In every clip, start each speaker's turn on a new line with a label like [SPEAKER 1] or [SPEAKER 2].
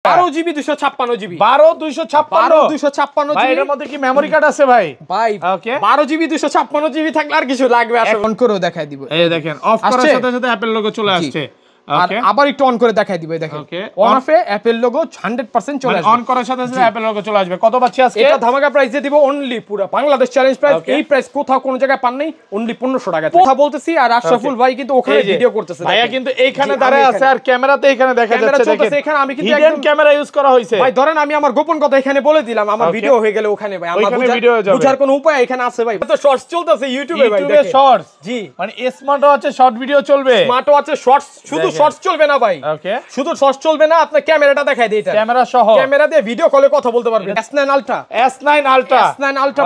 [SPEAKER 1] 12GB 256GB
[SPEAKER 2] 12 ভাই এর মধ্যে কি মেমরি কার্ড আছে ভাই?
[SPEAKER 1] ভাই
[SPEAKER 2] ওকে
[SPEAKER 1] 12GB 256GB থাকলে আর কিছু লাগবে আসলে অন করেও দেখাই দিব।
[SPEAKER 2] এই দেখেন অফ করার সাথে সাথে অ্যাপল লোগো চলে আসছে।
[SPEAKER 1] আর আবার একটু অন করে দেখাই দিব। দেখেন অন অফে অ্যাপল লোগো 100% চলে আসবে।
[SPEAKER 2] অন করার সাথে সাথে অ্যাপল লোগো চলে আসবে। কত পাচ্ছি আজকে?
[SPEAKER 1] এটা ধামাকা প্রাইস দিয়ে দিব অনলি পুরো বাংলাদেশ চ্যালেঞ্জ প্রাইস। এই প্রাইস কোথাও কোনো জায়গায় পান নাই, অনলি 1500 টাকা। কথা বলতেছি আর আশরাফুল ভাই কিন্তু ওখানে ভিডিও করতেছে।
[SPEAKER 2] ভাইয়া কিন্তু এইখানে দাঁড়ায় আছে আর ক্যামেরাতে এখানে দেখা যাচ্ছে। দেখেন এখানে আমি কিন্তু একদম ক্যামেরা ইউজ করা হইছে।
[SPEAKER 1] ভাই ধরেন আমি আমার গোপন কথা এখানে বলে দিলাম, আমার ভিডিও হয়ে গেলে ওখানে ভাই আমার বুঝার কোনো উপায় এখানে আছে ভাই। তো শর্টস চলতেছে ইউটিউবে ভাই।
[SPEAKER 2] ইউটিউবে শর্টস জি মানে স্মার্ট ওয়াচে শর্ট ভিডিও চলবে।
[SPEAKER 1] স্মার্ট ওয়াচে শর্টস শুধু শর্টস চলবে না ভাই।
[SPEAKER 2] ওকে
[SPEAKER 1] শুধু শর্টস চলবে না, আপনি ক্যামেরাটা দেখাই দেই। এটা
[SPEAKER 2] ক্যামেরা সহ
[SPEAKER 1] ক্যামেরা দিয়ে ভিডিও কলে কথা বলতে পারবেন। S9 Ultra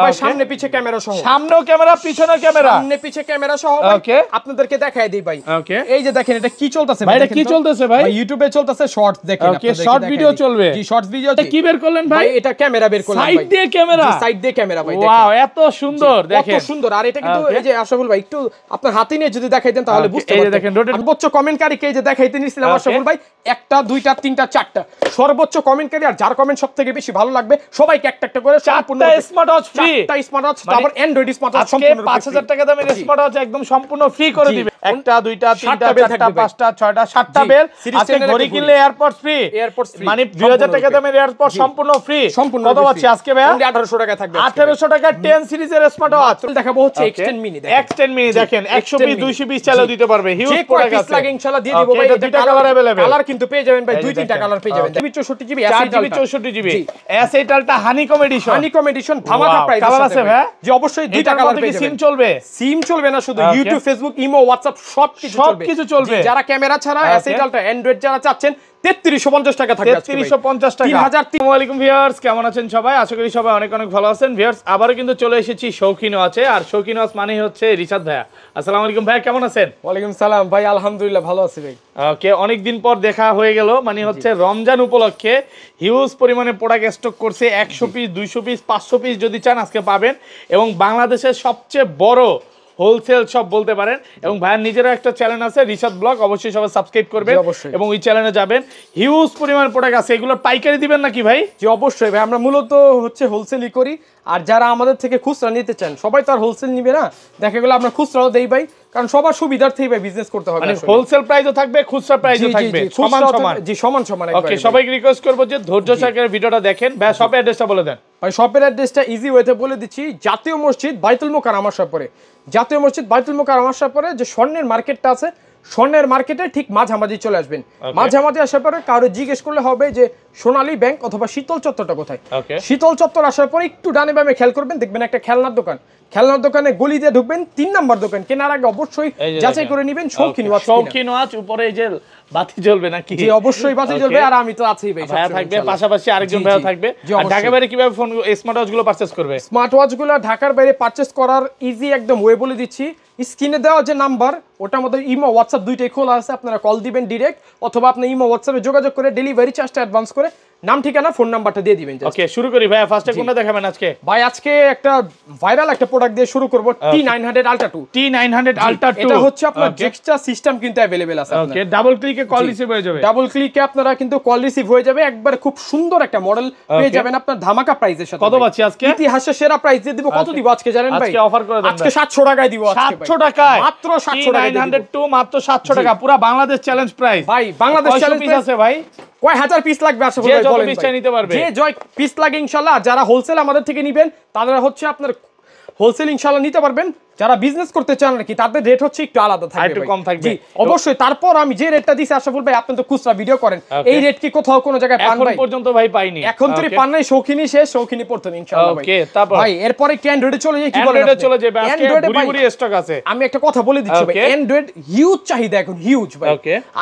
[SPEAKER 1] ভাই সামনে পিছে ক্যামেরা সহ।
[SPEAKER 2] সামনেও ক্যামেরা পিছনেও ক্যামেরা,
[SPEAKER 1] সামনে পিছে ক্যামেরা সহ ভাই। ওকে আপনাদেরকে দেখাই দেই ভাই।
[SPEAKER 2] ওকে
[SPEAKER 1] এই যে দেখেন এটা কি চলতেছে
[SPEAKER 2] ভাই? এটা কি চলতেছে ভাই?
[SPEAKER 1] ইউটিউবে চলতেছে শর্টস। দেখেন
[SPEAKER 2] ওকে শর্ট ভিডিও চলবে।
[SPEAKER 1] জি শর্টস ভিডিও।
[SPEAKER 2] এটা কি বের করলেন ভাই?
[SPEAKER 1] এটা ক্যামেরা বের করলাম ভাই।
[SPEAKER 2] সাইড দিয়ে ক্যামেরা।
[SPEAKER 1] জি সাইড দিয়ে ক্যামেরা ভাই।
[SPEAKER 2] ওয়াও এত সুন্দর দেখেন।
[SPEAKER 1] কত সুন্দর। আর এটা কিন্তু এই যে আশরাফুল ভাই একটু আপনার হাতে নিয়ে যদি দেখাইতেন তাহলে বুঝতে পারতেন।
[SPEAKER 2] এই যে দেখেন
[SPEAKER 1] সর্বোচ্চ কমেন্টকারীকে এই যে দেখাইতে নিছিলাম আশরাফুল ভাই, একটা দুইটা তিনটা চারটা সর্বোচ্চ কমেন্টকারী আর যার কমেন্ট সবথেকে বেশি ভালো লাগবে সবাইকে একটা একটা করে
[SPEAKER 2] সম্পূর্ণ স্মার্ট ওয়াচ ফ্রি।
[SPEAKER 1] চারটা স্মার্ট ওয়াচ তারপর অ্যান্ড্রয়েড স্মার্ট ওয়াচ সম্পূর্ণ
[SPEAKER 2] 5000 টাকা দামের স্মার্ট ওয়াচ একদম সম্পূর্ণ ফ্রি করে দিবে। একটা দুইটা তিনটা চারটা পাঁচটা ছয়টা সাতটা বেল। আজকে ঘড়ি কিনলে এয়ারপডস ফ্রি। মানে 2000 টাকা দামের এয়ারপড সম্পূর্ণ ফ্রি। কত পাচ্ছি আজকে ভাই?
[SPEAKER 1] 1800 টাকা থাকবে।
[SPEAKER 2] 1800 টাকা 10 সিরিজের স্মার্ট ওয়াচ
[SPEAKER 1] দেখাবো হচ্ছে X10 মিনি।
[SPEAKER 2] X10 মিনি দেখেন 120 220 চালাও দিতে পারবে। হিউজ প্রোডাক্ট আছে।
[SPEAKER 1] লাগে ইনশাআল্লাহ দিয়ে দিব ভাই।
[SPEAKER 2] এটা দুইটা কালার अवेलेबल।
[SPEAKER 1] কালার কিন্তু পেয়ে যাবেন ভাই, দুই তিনটা কালার পেয়ে যাবেন। 64GB
[SPEAKER 2] 64GB S8 Ultra honeycomb edition
[SPEAKER 1] ধামাকা প্রাইস
[SPEAKER 2] কালার আছে ভাই।
[SPEAKER 1] যে অবশ্যই দুইটা কালার পেয়ে যাবেন।
[SPEAKER 2] সিম চলবে?
[SPEAKER 1] সিম চলবে না, শুধু ইউটিউব ফেসবুক ইমো হোয়াটসঅ্যাপ সবকিছু চলবে। যারা ক্যামেরা ছাড়া S8 Ultra অ্যান্ড্রয়েড যারা চাচ্ছেন 3350 টাকা থাকবে।
[SPEAKER 2] 3350 টাকা। 3000। আসসালামু আলাইকুম ভিউয়ার্স, কেমন আছেন সবাই? আশা করি সবাই অনেক অনেক ভালো আছেন। ভিউয়ার্স আবারো কিন্তু চলে এসেছি শৌখিন ওয়াচে। আর শৌখিন ওয়াচ মানে হচ্ছে রিশাদ ভাইয়া। আসসালামু আলাইকুম ভাইয়া, কেমন আছেন?
[SPEAKER 1] ওয়ালাইকুম সালাম ভাই, আলহামদুলিল্লাহ ভালো আছি ভাই।
[SPEAKER 2] ওকে অনেক দিন পর দেখা হয়ে গেল। মানে হচ্ছে রমজান উপলক্ষে হিউজ পরিমাণে প্রোডাক্ট স্টক করছে। 100 পিস 200 পিস 500 পিস যদি চান আজকে পাবেন। এবং বাংলাদেশের সবচেয়ে বড় হোলসেল শপ বলতে পারেন। এবং ভাইয়ের নিজেরও একটা চ্যানেল আছে রিশাদ ব্লগ, অবশ্যই সবাই সাবস্ক্রাইব করবেন এবং ওই চ্যানেলে যাবেন। হিউজ পরিমাণ প্রোডাক্ট আছে। এগুলো পাইকারি দিবেন নাকি ভাই?
[SPEAKER 1] জি অবশ্যই ভাই, আমরা মূলত হচ্ছে হোলসেলই করি। আর যারা আমাদের থেকে খুচরা নিতে চান সবাই তো আর হোলসেল নিবে না, দেখা গেল আমরা খুচরাও দেই ভাই, কারণ সবার সুবিধার্থেই ভাই বিজনেস করতে হবে।
[SPEAKER 2] মানে হোলসেল প্রাইসও থাকবে, খুচরা প্রাইসও থাকবে, সমান সমান।
[SPEAKER 1] জি সমান সমান।
[SPEAKER 2] ওকে সবাইকে রিকোয়েস্ট করব যে ধৈর্য সহকারে ভিডিওটা দেখেন। ভাই শপের অ্যাড্রেসটা বলে দেন।
[SPEAKER 1] ভাই শপের অ্যাড্রেসটা ইজি ওয়েতে বলে দিচ্ছি। জাতীয় মসজিদ বাইতুল মোকাররমার সাপরে, জাতীয় মসজিদ বাইতুল মোকাররমার সাপরে যে স্বর্ণের মার্কেটটা আছে, স্বর্ণের মার্কেটে ঠিক মাঝামাঝি চলে আসবেন। মাঝামাঝি আসার পরে কারো জিজ্ঞেস করলে হবে যে সোনালী ব্যাংক অথবা শীতল চত্বরটা কোথায়। শীতল চত্বর আসার পরে একটু ডানে বামে খেয়াল করবেন, দেখবেন একটা খেলনার দোকান। খেলনার দোকানে গলি দিয়ে ঢুকবেন, 3 নাম্বার দোকান। কেনার আগে অবশ্যই যাচাই করে নেবেন শৌখিন ওয়াচ।
[SPEAKER 2] শৌখিন ওয়াচ উপরে এই যে বাতি জ্বলবে নাকি?
[SPEAKER 1] জি অবশ্যই বাতি জ্বলবে। আর আমি তো আছি ভাই,
[SPEAKER 2] ভাইয়া থাকবে, পাশাপাশি আরেকজন ভাইয়া থাকবে। আর ঢাকা বাইরে কিভাবে ফোন স্মার্ট ওয়াচ গুলো পারচেজ করবে?
[SPEAKER 1] স্মার্ট ওয়াচ গুলো ঢাকার বাইরে পারচেজ করার ইজি একদম ওয়ে বলে দিচ্ছি। স্ক্রিনে দেওয়া যে নাম্বার ওটার মধ্যে ইমো হোয়াটসঅ্যাপ দুইটাই খোলা আছে। আপনারা কল দিবেন ডিরেক্ট, অথবা আপনি ইমো হোয়াটসঅ্যাপে যোগাযোগ করে ডেলিভারি চার্জটা অ্যাডভান্স করে নাম ঠিকানা ফোন নাম্বারটা দিয়ে দিবেন।
[SPEAKER 2] ওকে শুরু করি ভাইয়া। ফার্স্টে কোনটা দেখাবেন আজকে?
[SPEAKER 1] ভাই আজকে একটা ভাইরাল একটা প্রোডাক্ট দিয়ে শুরু করব, T900 Ultra 2।
[SPEAKER 2] T900 Ultra 2
[SPEAKER 1] এটা হচ্ছে আপনার জেক্সটা সিস্টেম কিন্তু अवेलेबल আছে।
[SPEAKER 2] ওকে ডাবল ক্লিকে কল রিসিভ হয়ে যাবে।
[SPEAKER 1] ডাবল ক্লিকে আপনারা কিন্তু কল রিসিভ হয়ে যাবে। একবার খুব সুন্দর একটা মডেল পেয়ে যাবেন আপনার ধামাকা প্রাইসের সাথে।
[SPEAKER 2] কত পাচ্ছি আজকে?
[SPEAKER 1] ইতিহাসের সেরা প্রাইস দিয়ে দিব। কত দিব আজকে জানেন ভাই?
[SPEAKER 2] আজকে অফার করে দেন।
[SPEAKER 1] আজকে 700 টাকায় দিব। আজকে
[SPEAKER 2] 700 টাকায়
[SPEAKER 1] মাত্র 700 টাকায়।
[SPEAKER 2] T900 মাত্র 700 টাকা, পুরো বাংলাদেশ চ্যালেঞ্জ প্রাইস।
[SPEAKER 1] ভাই বাংলাদেশ চ্যালেঞ্জ
[SPEAKER 2] পিস আছে ভাই।
[SPEAKER 1] কয় হাজার পিস লাগবে আসলে
[SPEAKER 2] যে যত পিস চাই নিতে পারবে।
[SPEAKER 1] যে জয় পিস লাগে ইনশাআল্লাহ। যারা হোলসেল আমাদের থেকে নেবেন তারা হচ্ছে আপনার হোলসেল ইনশাআল্লাহ নিতে পারবেন। যারা বিজনেস করতে চান নাকি তাদের রেট হচ্ছে একটু আলাদা থাকবে,
[SPEAKER 2] একটু কম থাকবে।
[SPEAKER 1] জি অবশ্যই। তারপর আমি যে রেটটা দিছি আশরাফুল ভাই, আপনি তো খুচরা ভিডিও করেন, এই রেট কি কোথাও কোনো জায়গায় পান ভাই?
[SPEAKER 2] এখন পর্যন্ত ভাই পাইনি।
[SPEAKER 1] এখন তো পান নাই, শৌখিনী শেষ, শৌখিনী প্রথম ইনশাআল্লাহ ভাই।
[SPEAKER 2] ওকে তারপর
[SPEAKER 1] ভাই এরপর একটু অ্যান্ড্রয়েডে চলে যাই। কি বলেন?
[SPEAKER 2] অ্যান্ড্রয়েডে চলে যাবে। আজকে বুড়ি স্টক আছে।
[SPEAKER 1] আমি একটা কথা বলে দিচ্ছি ভাই, অ্যান্ড্রয়েড হিউজ চাহিদা এখন, হিউজ ভাই।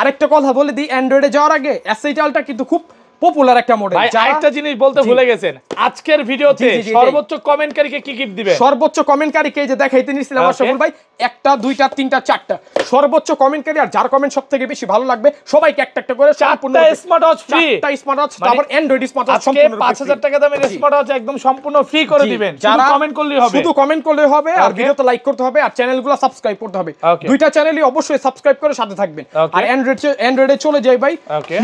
[SPEAKER 1] আরেকটা কথা বলে দিই, অ্যান্ড্রয়েডে যাওয়ার আগে S8 Ultra কিন্তু খুব পপুলার একটা মডেল।
[SPEAKER 2] ভাই আরেকটা জিনিস বলতে ভুলে গেছেন, আজকের ভিডিওতে সর্বোচ্চ কমেন্টকারীকে কি গিফট দিবেন?
[SPEAKER 1] সর্বোচ্চ কমেন্টকারীকে যে দেখাইতে নিছিলাম আশরাফুল ভাই, একটা দুইটা তিনটা চারটা সর্বোচ্চ কমেন্টকারী আর যার কমেন্ট সবথেকে বেশি ভালো লাগবে সবাইকে একটা একটা করে সম্পূর্ণ
[SPEAKER 2] স্মার্ট ওয়াচ ফ্রি।
[SPEAKER 1] চারটা স্মার্ট ওয়াচ, তারপর অ্যান্ড্রয়েড স্মার্ট ওয়াচ সম্পূর্ণ
[SPEAKER 2] 5000 টাকা দামের স্মার্ট ওয়াচ একদম সম্পূর্ণ ফ্রি করে দিবেন।
[SPEAKER 1] যারা
[SPEAKER 2] কমেন্ট করলেই হবে,
[SPEAKER 1] শুধু কমেন্ট করলেই হবে। আর ভিডিওতে লাইক করতে হবে আর চ্যানেলগুলো সাবস্ক্রাইব করতে হবে। দুইটা চ্যানেলই অবশ্যই সাবস্ক্রাইব করে সাথে থাকবেন। আর অ্যান্ড্রয়েডে চলে যাই ভাই,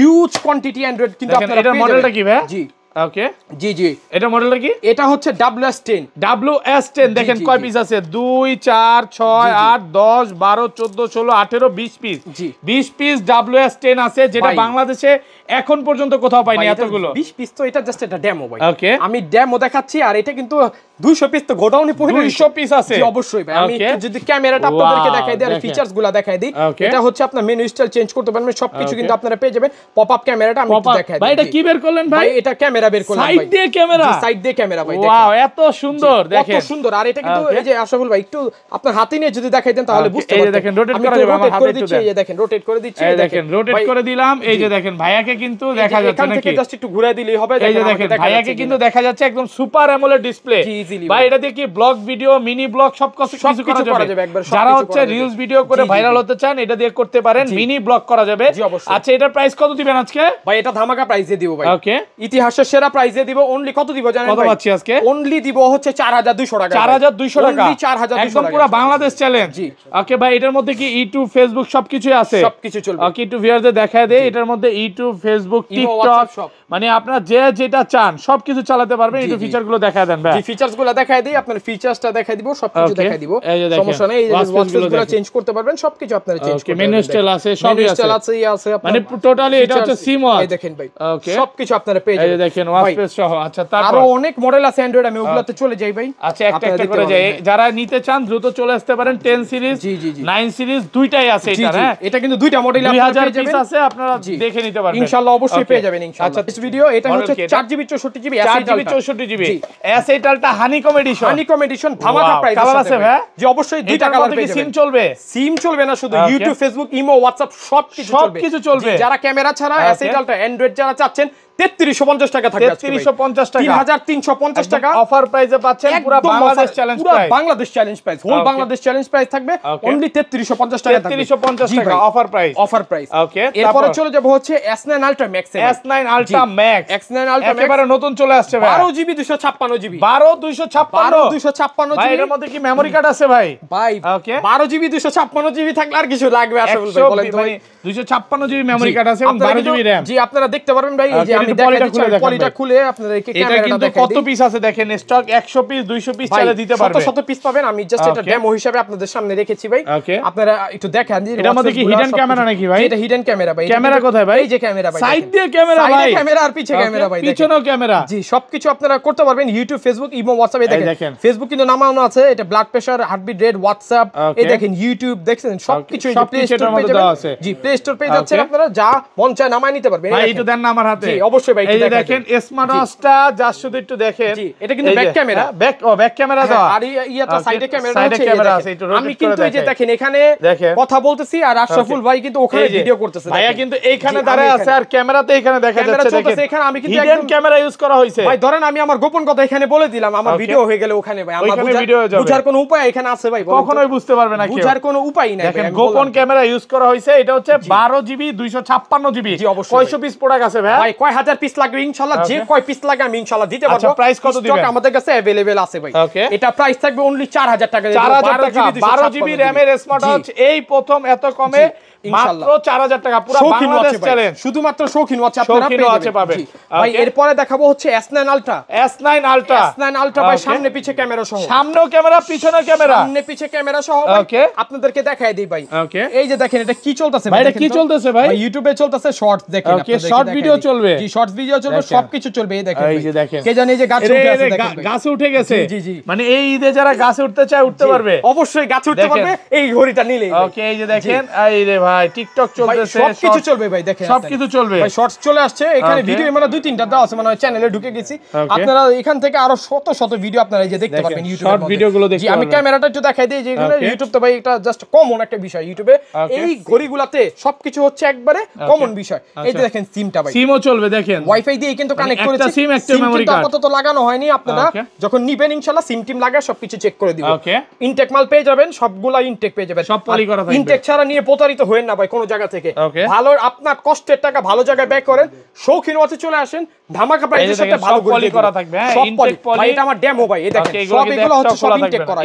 [SPEAKER 1] হিউজ কোয়ান্টিটি অ্যান্ড্রয়েড কিন্তু
[SPEAKER 2] দেখেন এটা মডেলটা কি ভাই?
[SPEAKER 1] জি
[SPEAKER 2] ওকে
[SPEAKER 1] জি জি
[SPEAKER 2] এটা মডেলটা কি?
[SPEAKER 1] এটা হচ্ছে WS10
[SPEAKER 2] WS10 দেখেন কয় পিস আছে 2 4 6 8 10 12 14 16 18 20 পিস
[SPEAKER 1] জি
[SPEAKER 2] 20 পিস WS10 আছে যেটা
[SPEAKER 1] ভাই।
[SPEAKER 2] বাংলাদেশে এখন পর্যন্ত কোথাও পাইনি এতগুলো
[SPEAKER 1] 20 পিস তো এটা জাস্ট একটা ডেমো ভাই
[SPEAKER 2] ওকে
[SPEAKER 1] আমি ডেমো দেখাচ্ছি আর এটা কিন্তু 200 পিস তো গোডাউনে পড়ে
[SPEAKER 2] 200 পিস আছে
[SPEAKER 1] জি অবশ্যই ভাই আমি
[SPEAKER 2] Okay.
[SPEAKER 1] একটু যদি ক্যামেরাটা আপনাদেরকে
[SPEAKER 2] Wow,
[SPEAKER 1] দেখাই দিই আর
[SPEAKER 2] দেখেন।
[SPEAKER 1] ফিচারস গুলো দেখাই দিই
[SPEAKER 2] Okay.
[SPEAKER 1] এটা হচ্ছে আপনার মেনু স্টাইল চেঞ্জ করতে পারবেন সবকিছু
[SPEAKER 2] Okay.
[SPEAKER 1] কিন্তু আপনারা পেয়ে যাবেন পপ আপ ক্যামেরাটা আমি একটু দেখাই
[SPEAKER 2] ভাই
[SPEAKER 1] দিই
[SPEAKER 2] এটা কি বের করলেন ভাই?
[SPEAKER 1] ভাই এটা ক্যামেরা বের করলাম ভাই
[SPEAKER 2] সাইড দিয়ে ক্যামেরা
[SPEAKER 1] সাইড দিয়ে ক্যামেরা ভাই
[SPEAKER 2] ওয়াও এত সুন্দর
[SPEAKER 1] কত
[SPEAKER 2] দেখেন
[SPEAKER 1] সুন্দর আর এটা কিন্তু
[SPEAKER 2] Okay.
[SPEAKER 1] এই যে আশরাফুল ভাই একটু আপনার হাতে নিয়ে যদি দেখাই দেন তাহলে
[SPEAKER 2] Okay,
[SPEAKER 1] বুঝতে
[SPEAKER 2] এই যে
[SPEAKER 1] পারবেন
[SPEAKER 2] দেখেন, rotate
[SPEAKER 1] আমি
[SPEAKER 2] করা
[SPEAKER 1] একটু
[SPEAKER 2] যাবে, আমার
[SPEAKER 1] rotate
[SPEAKER 2] হাতে
[SPEAKER 1] করে
[SPEAKER 2] একটু
[SPEAKER 1] দিচ্ছি
[SPEAKER 2] দেন।
[SPEAKER 1] এই যে দেখেন রোটেট করে দিচ্ছি
[SPEAKER 2] এই দেখেন রোটেট
[SPEAKER 1] ভাই,
[SPEAKER 2] করে দিলাম এই যে
[SPEAKER 1] জি।
[SPEAKER 2] দেখেন ভাইয়াকে কিন্তু
[SPEAKER 1] এই যে
[SPEAKER 2] দেখা যাচ্ছে
[SPEAKER 1] এখান থেকে
[SPEAKER 2] নাকি
[SPEAKER 1] জাস্ট একটু ঘুরাই দিলেই হবে
[SPEAKER 2] এই যে
[SPEAKER 1] আমাকে
[SPEAKER 2] দেখেন
[SPEAKER 1] দেখা
[SPEAKER 2] ভাইয়াকে
[SPEAKER 1] যাচ্ছে
[SPEAKER 2] কিন্তু
[SPEAKER 1] কিনা।
[SPEAKER 2] দেখা যাচ্ছে একদম সুপার অ্যামোলেড ডিসপ্লে
[SPEAKER 1] জি, easily
[SPEAKER 2] ভাই
[SPEAKER 1] ভাই।
[SPEAKER 2] এটা দিয়ে কি ব্লগ ভিডিও মিনি ব্লগ সব কিছু
[SPEAKER 1] সবকিছু
[SPEAKER 2] করা
[SPEAKER 1] করা
[SPEAKER 2] যাবে
[SPEAKER 1] যাবে, একবার
[SPEAKER 2] যারা
[SPEAKER 1] সবকিছু
[SPEAKER 2] হচ্ছে
[SPEAKER 1] করা যাবে।
[SPEAKER 2] রিলস ভিডিও করে
[SPEAKER 1] জি, জি,
[SPEAKER 2] ভাইরাল
[SPEAKER 1] জি।
[SPEAKER 2] হতে চান এটা দিয়ে করতে পারেন
[SPEAKER 1] জি।
[SPEAKER 2] মিনি ব্লগ করা যাবে
[SPEAKER 1] জি, অবশ্যই।
[SPEAKER 2] আচ্ছা এটার প্রাইস কত দিবেন আজকে
[SPEAKER 1] ভাই এটা ধামাকা প্রাইসে দিব ভাই
[SPEAKER 2] ওকে
[SPEAKER 1] ইতিহাসের সেরা প্রাইসে দিব অনলি কত দিব জানেন
[SPEAKER 2] কত
[SPEAKER 1] ভাই
[SPEAKER 2] পাচ্ছি আজকে?
[SPEAKER 1] অনলি দিব হচ্ছে 4200 টাকা
[SPEAKER 2] 4200 টাকা
[SPEAKER 1] অনলি 4200
[SPEAKER 2] একদম
[SPEAKER 1] টাকা
[SPEAKER 2] পুরো বাংলাদেশ চ্যালেঞ্জ
[SPEAKER 1] জি।
[SPEAKER 2] ওকে ভাই এটার মধ্যে কি ইউটিউব ফেসবুক সবকিছুই আছে
[SPEAKER 1] সবকিছু চলবে
[SPEAKER 2] ওকে একটু ভিউয়ারদের দেখায় দেই এটার মধ্যে YouTube Facebook
[SPEAKER 1] imo,
[SPEAKER 2] TikTok
[SPEAKER 1] WhatsApp সব।
[SPEAKER 2] মানে আপনারা যে যেটা চান সবকিছু চালাতে পারবেন একটু
[SPEAKER 1] জি।
[SPEAKER 2] ফিচার গুলো দেখায় দেন ভাই
[SPEAKER 1] জি ফিচারস গুলো দেখাই দিই আপনার ফিচারসটা দেখাই দিব সবকিছু
[SPEAKER 2] Okay.
[SPEAKER 1] দেখাই দিব
[SPEAKER 2] এই যে দেখেন,
[SPEAKER 1] সমস্যা নেই এই যে
[SPEAKER 2] watch face
[SPEAKER 1] ওয়াচ
[SPEAKER 2] গুলো
[SPEAKER 1] গুলো
[SPEAKER 2] দেখেন।
[SPEAKER 1] চেঞ্জ করতে পারবেন সবকিছু আপনারা চেঞ্জ
[SPEAKER 2] ওকে
[SPEAKER 1] করতে
[SPEAKER 2] মেনু
[SPEAKER 1] পারবেন
[SPEAKER 2] স্টাইল আছে সবই আছে
[SPEAKER 1] স্টাইল আছে আছে আপনার
[SPEAKER 2] মানে টোটালি এটা হচ্ছে সিম ওয়াচ
[SPEAKER 1] এই দেখেন ভাই
[SPEAKER 2] ওকে
[SPEAKER 1] সবকিছু আপনারা পেয়ে
[SPEAKER 2] এই যে
[SPEAKER 1] যাবেন
[SPEAKER 2] দেখেন ওয়াচ
[SPEAKER 1] ভাই,
[SPEAKER 2] পেজ সহ আচ্ছা
[SPEAKER 1] আরো
[SPEAKER 2] তারপর
[SPEAKER 1] অনেক মডেল আছে অ্যান্ড্রয়েড আমি ওগুলাতে চলে যাই ভাই
[SPEAKER 2] আচ্ছা একটা
[SPEAKER 1] আপনারা
[SPEAKER 2] একটা
[SPEAKER 1] দেখতে
[SPEAKER 2] করে যাই
[SPEAKER 1] পারবেন,
[SPEAKER 2] যারা নিতে চান দ্রুত চলে আসতে পারেন 10 সিরিজ
[SPEAKER 1] জি, জি, জি।
[SPEAKER 2] 9 সিরিজ দুইটাই আছে
[SPEAKER 1] জি,
[SPEAKER 2] এটা
[SPEAKER 1] জি,
[SPEAKER 2] হ্যাঁ
[SPEAKER 1] এটা কিন্তু দুইটা মডেল আপনারা
[SPEAKER 2] 2000
[SPEAKER 1] পেয়ে
[SPEAKER 2] পিস
[SPEAKER 1] যাবেন
[SPEAKER 2] আছে আপনারা
[SPEAKER 1] জি।
[SPEAKER 2] দেখে নিতে পারবেন
[SPEAKER 1] ইনশাআল্লাহ অবশ্যই
[SPEAKER 2] Okay.
[SPEAKER 1] পেয়ে যাবেন ইনশাআল্লাহ
[SPEAKER 2] আচ্ছা
[SPEAKER 1] নেক্সট ভিডিও এটা
[SPEAKER 2] Model
[SPEAKER 1] হচ্ছে
[SPEAKER 2] কি এটা?
[SPEAKER 1] 4GB 64GB
[SPEAKER 2] 4GB 64GB
[SPEAKER 1] জি।
[SPEAKER 2] অ্যাসেটালটা হানিকম এডিশন
[SPEAKER 1] হানিকম এডিশন ধামাকা
[SPEAKER 2] Wow,
[SPEAKER 1] প্রাইস
[SPEAKER 2] colour আছে ভাই?
[SPEAKER 1] জি অবশ্যই দুইটা
[SPEAKER 2] এটার
[SPEAKER 1] কালার
[SPEAKER 2] মধ্যে
[SPEAKER 1] পেয়ে
[SPEAKER 2] কি
[SPEAKER 1] যাবেন
[SPEAKER 2] সিম চলবে
[SPEAKER 1] সিম চলবে না শুধু
[SPEAKER 2] Okay.
[SPEAKER 1] YouTube Facebook imo WhatsApp সবকিছু চলবে
[SPEAKER 2] সবকিছু চলবে।
[SPEAKER 1] জি, যারা ক্যামেরা ছাড়া
[SPEAKER 2] Okay.
[SPEAKER 1] অ্যাসেটালটা অ্যান্ড্রয়েড যারা চাচ্ছেন 3350 টাকা থাকবে
[SPEAKER 2] 3350 টাকা
[SPEAKER 1] 3350 টাকা
[SPEAKER 2] অফার প্রাইসে পাচ্ছেন পুরো
[SPEAKER 1] একদম
[SPEAKER 2] বাংলাদেশ
[SPEAKER 1] offer,
[SPEAKER 2] চ্যালেঞ্জ
[SPEAKER 1] পুরো
[SPEAKER 2] price
[SPEAKER 1] Bangladesh challenge price whole
[SPEAKER 2] Okay.
[SPEAKER 1] Bangladesh challenge price থাকবে
[SPEAKER 2] Okay.
[SPEAKER 1] অনলি 3350 টাকা থাকবে
[SPEAKER 2] 3350 টাকা offer price
[SPEAKER 1] offer price
[SPEAKER 2] Okay,
[SPEAKER 1] এরপরে
[SPEAKER 2] তারপর?
[SPEAKER 1] চলে যাব হচ্ছে S9 Ultra Max
[SPEAKER 2] S9 Ultra Max
[SPEAKER 1] S9 Ultra Max
[SPEAKER 2] একেবারে নতুন চলে আসছে ভাই
[SPEAKER 1] 12GB 256GB
[SPEAKER 2] 12 256 ভাই
[SPEAKER 1] 256GB
[SPEAKER 2] এর মধ্যে কি মেমরি কার্ড আছে ভাই
[SPEAKER 1] ভাই
[SPEAKER 2] Okay.
[SPEAKER 1] 12GB 256GB থাকলে আর কিছু লাগবে আসলে ভাই বলেন তো ভাই
[SPEAKER 2] 256 জিবি মেমরি কার্ড আছে এবং
[SPEAKER 1] আপনারা
[SPEAKER 2] 12 জিবি
[SPEAKER 1] কিন্তু-
[SPEAKER 2] র‍্যাম
[SPEAKER 1] জি আপনারা দেখতে পারবেন ভাই এই যে
[SPEAKER 2] Okay,
[SPEAKER 1] আমি
[SPEAKER 2] একটু
[SPEAKER 1] দেখাই
[SPEAKER 2] পলিটা
[SPEAKER 1] দিচ্ছি
[SPEAKER 2] খুলে দেখান
[SPEAKER 1] পলিটা
[SPEAKER 2] ভাই।
[SPEAKER 1] খুলে আপনাদেরকে
[SPEAKER 2] এটা
[SPEAKER 1] ক্যামেরাটা
[SPEAKER 2] কিন্তু
[SPEAKER 1] দেখাই
[SPEAKER 2] কত
[SPEAKER 1] দিই
[SPEAKER 2] পিস আছে দেখেন স্টক 100 পিস 200 পিস
[SPEAKER 1] ভাই,
[SPEAKER 2] চাইলে দিতে পারবে
[SPEAKER 1] শত পিস পাবেন আমি জাস্ট এটা
[SPEAKER 2] Okay.
[SPEAKER 1] ডেমো হিসাবে আপনাদের সামনে রেখেছি ভাই
[SPEAKER 2] Okay.
[SPEAKER 1] আপনারা একটু দেখেন যে
[SPEAKER 2] এটার মধ্যে কি
[SPEAKER 1] WhatsApp
[SPEAKER 2] hidden
[SPEAKER 1] গুলো
[SPEAKER 2] camera
[SPEAKER 1] সবকিছু-
[SPEAKER 2] নাকি ভাই?
[SPEAKER 1] জি, এটা হিডেন ক্যামেরা ভাই এটা
[SPEAKER 2] ক্যামেরা
[SPEAKER 1] কিন্তু-
[SPEAKER 2] কোথায় ভাই?
[SPEAKER 1] এই যে ক্যামেরা ভাই
[SPEAKER 2] সাইড
[SPEAKER 1] দেখেন।
[SPEAKER 2] দিয়ে ক্যামেরা
[SPEAKER 1] সাইডে
[SPEAKER 2] ভাই
[SPEAKER 1] ক্যামেরা আর পিছে
[SPEAKER 2] Okay,
[SPEAKER 1] ক্যামেরা ভাই দেখেন।
[SPEAKER 2] পিছনেও ক্যামেরা
[SPEAKER 1] জি সবকিছু আপনারা করতে পারবেন ইউটিউব ফেসবুক ইমো হোয়াটসঅ্যাপ এই
[SPEAKER 2] এই দেখেন।
[SPEAKER 1] দেখেন ফেসবুক কিন্তু নামানো আছে এটা blood pressure heartbeat rate WhatsApp
[SPEAKER 2] Okay.
[SPEAKER 1] এই দেখেন ইউটিউব দেখছেন সবকিছু এই যে প্লে
[SPEAKER 2] সবকিছু
[SPEAKER 1] স্টোর
[SPEAKER 2] এটার
[SPEAKER 1] পেয়ে
[SPEAKER 2] মধ্যে দেওয়া আছে।
[SPEAKER 1] যাবেন জি প্লে স্টোর পেয়ে যাচ্ছেন
[SPEAKER 2] Okay.
[SPEAKER 1] আপনারা যা মন চায় নামায় নিতে পারবেন এই
[SPEAKER 2] ভাই
[SPEAKER 1] দেখেন।
[SPEAKER 2] একটু দেন না আমার হাতে
[SPEAKER 1] জি, অবশ্যই ভাই, একটু
[SPEAKER 2] এই যে
[SPEAKER 1] দেখাই
[SPEAKER 2] দেখেন
[SPEAKER 1] দিন।
[SPEAKER 2] স্মার্ট ওয়াচটা জাস্ট শুধু একটু দেখেন
[SPEAKER 1] জি, এটা কিন্তু
[SPEAKER 2] এই যে,
[SPEAKER 1] back camera।
[SPEAKER 2] হ্যাঁ, ব্যাক ক্যামেরা
[SPEAKER 1] হ্যাঁ,
[SPEAKER 2] দেওয়া
[SPEAKER 1] আর ইয়াটা
[SPEAKER 2] Okay,
[SPEAKER 1] সাইডে ক্যামেরা
[SPEAKER 2] side এ
[SPEAKER 1] হচ্ছে
[SPEAKER 2] camera
[SPEAKER 1] এই
[SPEAKER 2] আছে, একটু
[SPEAKER 1] দেখেন।
[SPEAKER 2] rotate
[SPEAKER 1] আমি
[SPEAKER 2] করে
[SPEAKER 1] কিন্তু এই যে
[SPEAKER 2] দেখাই।
[SPEAKER 1] দেখেন এখানে
[SPEAKER 2] দেখেন।
[SPEAKER 1] কথা বলতেছি আর আশরাফুল ভাই কিন্তু ওখানে
[SPEAKER 2] এই যে,
[SPEAKER 1] ভিডিও করতেছে
[SPEAKER 2] ভাইয়া
[SPEAKER 1] দেখেন।
[SPEAKER 2] কিন্তু এইখানে
[SPEAKER 1] জি, আমি
[SPEAKER 2] দাঁড়ায় আছে
[SPEAKER 1] এখানে।
[SPEAKER 2] আর ক্যামেরাতে এখানে দেখা
[SPEAKER 1] ক্যামেরা
[SPEAKER 2] যাচ্ছে
[SPEAKER 1] চলতেছে
[SPEAKER 2] দেখেন
[SPEAKER 1] এখানে, আমি কিন্তু
[SPEAKER 2] হিডেন
[SPEAKER 1] একদম-
[SPEAKER 2] ক্যামেরা ইউজ করা হয়েছে
[SPEAKER 1] ভাই ধরেন আমি আমার গোপন কথা এখানে বলে দিলাম আমার
[SPEAKER 2] Okay.
[SPEAKER 1] ভিডিও হয়ে গেলে ওখানে ভাই আমার
[SPEAKER 2] ওইখানে video হয়ে যাবে।
[SPEAKER 1] বুঝার কোনো উপায় এখানে আছে ভাই বলেন তো?
[SPEAKER 2] কখনোই বুঝতে পারবে না কেউ
[SPEAKER 1] বুঝার কোনো উপায় নাই
[SPEAKER 2] দেখেন
[SPEAKER 1] ভাই, আমি
[SPEAKER 2] গোপন
[SPEAKER 1] বললাম।
[SPEAKER 2] ক্যামেরা ইউজ করা হয়েছে এটা হচ্ছে 12 জিবি 256 জিবি
[SPEAKER 1] জি, অবশ্যই
[SPEAKER 2] কয়শো পিস প্রোডাক্ট আছে ভাই
[SPEAKER 1] ভাই কয় হাজার পিস লাগবে ইনশাআল্লাহ যে
[SPEAKER 2] Okay.
[SPEAKER 1] কয় পিস লাগে আমি ইনশাআল্লাহ দিতে
[SPEAKER 2] আচ্ছা,
[SPEAKER 1] পারবো
[SPEAKER 2] price কত
[SPEAKER 1] Stock
[SPEAKER 2] দিবেন?
[SPEAKER 1] আমাদের কাছে अवेलेबल আছে ভাই
[SPEAKER 2] Okay.
[SPEAKER 1] এটা প্রাইস থাকবে অনলি 4000 টাকা
[SPEAKER 2] 4000 টাকা 12 জিবি র‍্যামের স্মার্ট ওয়াচ এই প্রথম এত কমে
[SPEAKER 1] জি,
[SPEAKER 2] মাত্র
[SPEAKER 1] ইনশাআল্লাহ।
[SPEAKER 2] 4000 টাকা পুরো
[SPEAKER 1] শৌখিন
[SPEAKER 2] বাংলাদেশ
[SPEAKER 1] ওয়াচে ভাই,
[SPEAKER 2] চ্যালেঞ্জ
[SPEAKER 1] শুধুমাত্র শৌখিন ওয়াচ আপনারা
[SPEAKER 2] শৌখিন
[SPEAKER 1] পেয়ে
[SPEAKER 2] ওয়াচে
[SPEAKER 1] যাবেন
[SPEAKER 2] পাবেন।
[SPEAKER 1] জি। ভাই
[SPEAKER 2] Okay.
[SPEAKER 1] এরপরে দেখাবো হচ্ছে S9 Ultra
[SPEAKER 2] S9 Ultra
[SPEAKER 1] S9 Ultra ভাই
[SPEAKER 2] Okay.
[SPEAKER 1] সামনে পিছে ক্যামেরা সহ
[SPEAKER 2] সামনেও ক্যামেরা পিছনেও ক্যামেরা
[SPEAKER 1] সামনে পিছে ক্যামেরা সহ ভাই
[SPEAKER 2] Okay.
[SPEAKER 1] আপনাদেরকে দেখাই দেই ভাই
[SPEAKER 2] Okay.
[SPEAKER 1] এই যে দেখেন এটা কি চলতেছে
[SPEAKER 2] ভাই, এটা
[SPEAKER 1] দেখেন
[SPEAKER 2] কি
[SPEAKER 1] তো।
[SPEAKER 2] চলতেছে ভাই?
[SPEAKER 1] ইউটিউবে চলতেছে শর্টস দেখেন
[SPEAKER 2] Okay,
[SPEAKER 1] আপনাদেরকে
[SPEAKER 2] short
[SPEAKER 1] দেখাই
[SPEAKER 2] video
[SPEAKER 1] দিই।
[SPEAKER 2] চলবে?
[SPEAKER 1] জি শর্টস ভিডিও চলবে
[SPEAKER 2] দেখেন।
[SPEAKER 1] সবকিছু চলবে এই দেখেন
[SPEAKER 2] এই
[SPEAKER 1] ভাই।
[SPEAKER 2] যে দেখেন।
[SPEAKER 1] কে জানে যে গাছে উঠে আছে দেখেন ভাই।
[SPEAKER 2] গাছে উঠে গেছে
[SPEAKER 1] জি, জি।
[SPEAKER 2] মানে এই ঈদে যারা গাছে উঠতে চায় উঠতে
[SPEAKER 1] জি,
[SPEAKER 2] পারবে
[SPEAKER 1] অবশ্যই গাছে উঠতে
[SPEAKER 2] দেখেন।
[SPEAKER 1] পারবে এই ঘড়িটা নিলেই ভাই।
[SPEAKER 2] ওকে এই যে দেখেন এই রে ভাই টিকটক
[SPEAKER 1] ভাই
[SPEAKER 2] চলতেছে
[SPEAKER 1] সবকিছু চলবে ভাই দেখেন
[SPEAKER 2] সবকিছু চলবে
[SPEAKER 1] ভাই শর্টস চলে আসছে এখানে
[SPEAKER 2] Okay.
[SPEAKER 1] ভিডিও মানে দুই তিনটা দেওয়া আছে মানে চ্যানেলে ঢুকে গেছি
[SPEAKER 2] Okay.
[SPEAKER 1] আপনারা এখান থেকে আরো শত শত ভিডিও আপনারা এই যে দেখতে
[SPEAKER 2] দেখেন,
[SPEAKER 1] পারবেন ইউটিউবে
[SPEAKER 2] short video গুলো দেখতে
[SPEAKER 1] আমি
[SPEAKER 2] পারবেন।
[SPEAKER 1] ক্যামেরাটা একটু দেখাই দিই যে এখানে
[SPEAKER 2] Okay.
[SPEAKER 1] ইউটিউব তো ভাই এটা জাস্ট কমন একটা বিষয় ইউটিউবে
[SPEAKER 2] Okay.
[SPEAKER 1] এই ঘড়িগুলাতে সবকিছু হচ্ছে একবারে কমন বিষয় এই যে
[SPEAKER 2] আচ্ছা।
[SPEAKER 1] দেখেন সিমটা ভাই
[SPEAKER 2] সিমও চলবে দেখেন
[SPEAKER 1] ওয়াইফাই দিয়ে কিন্তু কানেক্ট
[SPEAKER 2] একটা
[SPEAKER 1] করেছি
[SPEAKER 2] SIM, একটা
[SPEAKER 1] SIM
[SPEAKER 2] memory
[SPEAKER 1] কিন্তু
[SPEAKER 2] card।
[SPEAKER 1] আপাতত লাগানো হয়নি আপনারা
[SPEAKER 2] Okay.
[SPEAKER 1] যখন নিবেন ইনশাআল্লাহ সিম টিম লাগায় সবকিছু চেক করে দিব
[SPEAKER 2] Okay.
[SPEAKER 1] ইনটেক মাল পেয়ে যাবেন সবগুলা ইনটেক পেয়ে যাবেন
[SPEAKER 2] সব poly করা থাকবে।
[SPEAKER 1] ইনটেক ছাড়া নিয়ে প্রতারিত হয়েন না ভাই কোনো জায়গা থেকে
[SPEAKER 2] Okay.
[SPEAKER 1] ভালো আপনার কষ্টের টাকা ভালো জায়গায় ব্যয় করেন শৌখিন ওয়াচে চলে আসেন ধামাকা প্রাইসের সাথে ভালো
[SPEAKER 2] পলি করা থাকবে হ্যাঁ ইনটেক পলি
[SPEAKER 1] ভাই এটা আমার ডেমো ভাই এই দেখেন সব এগুলো হচ্ছে সব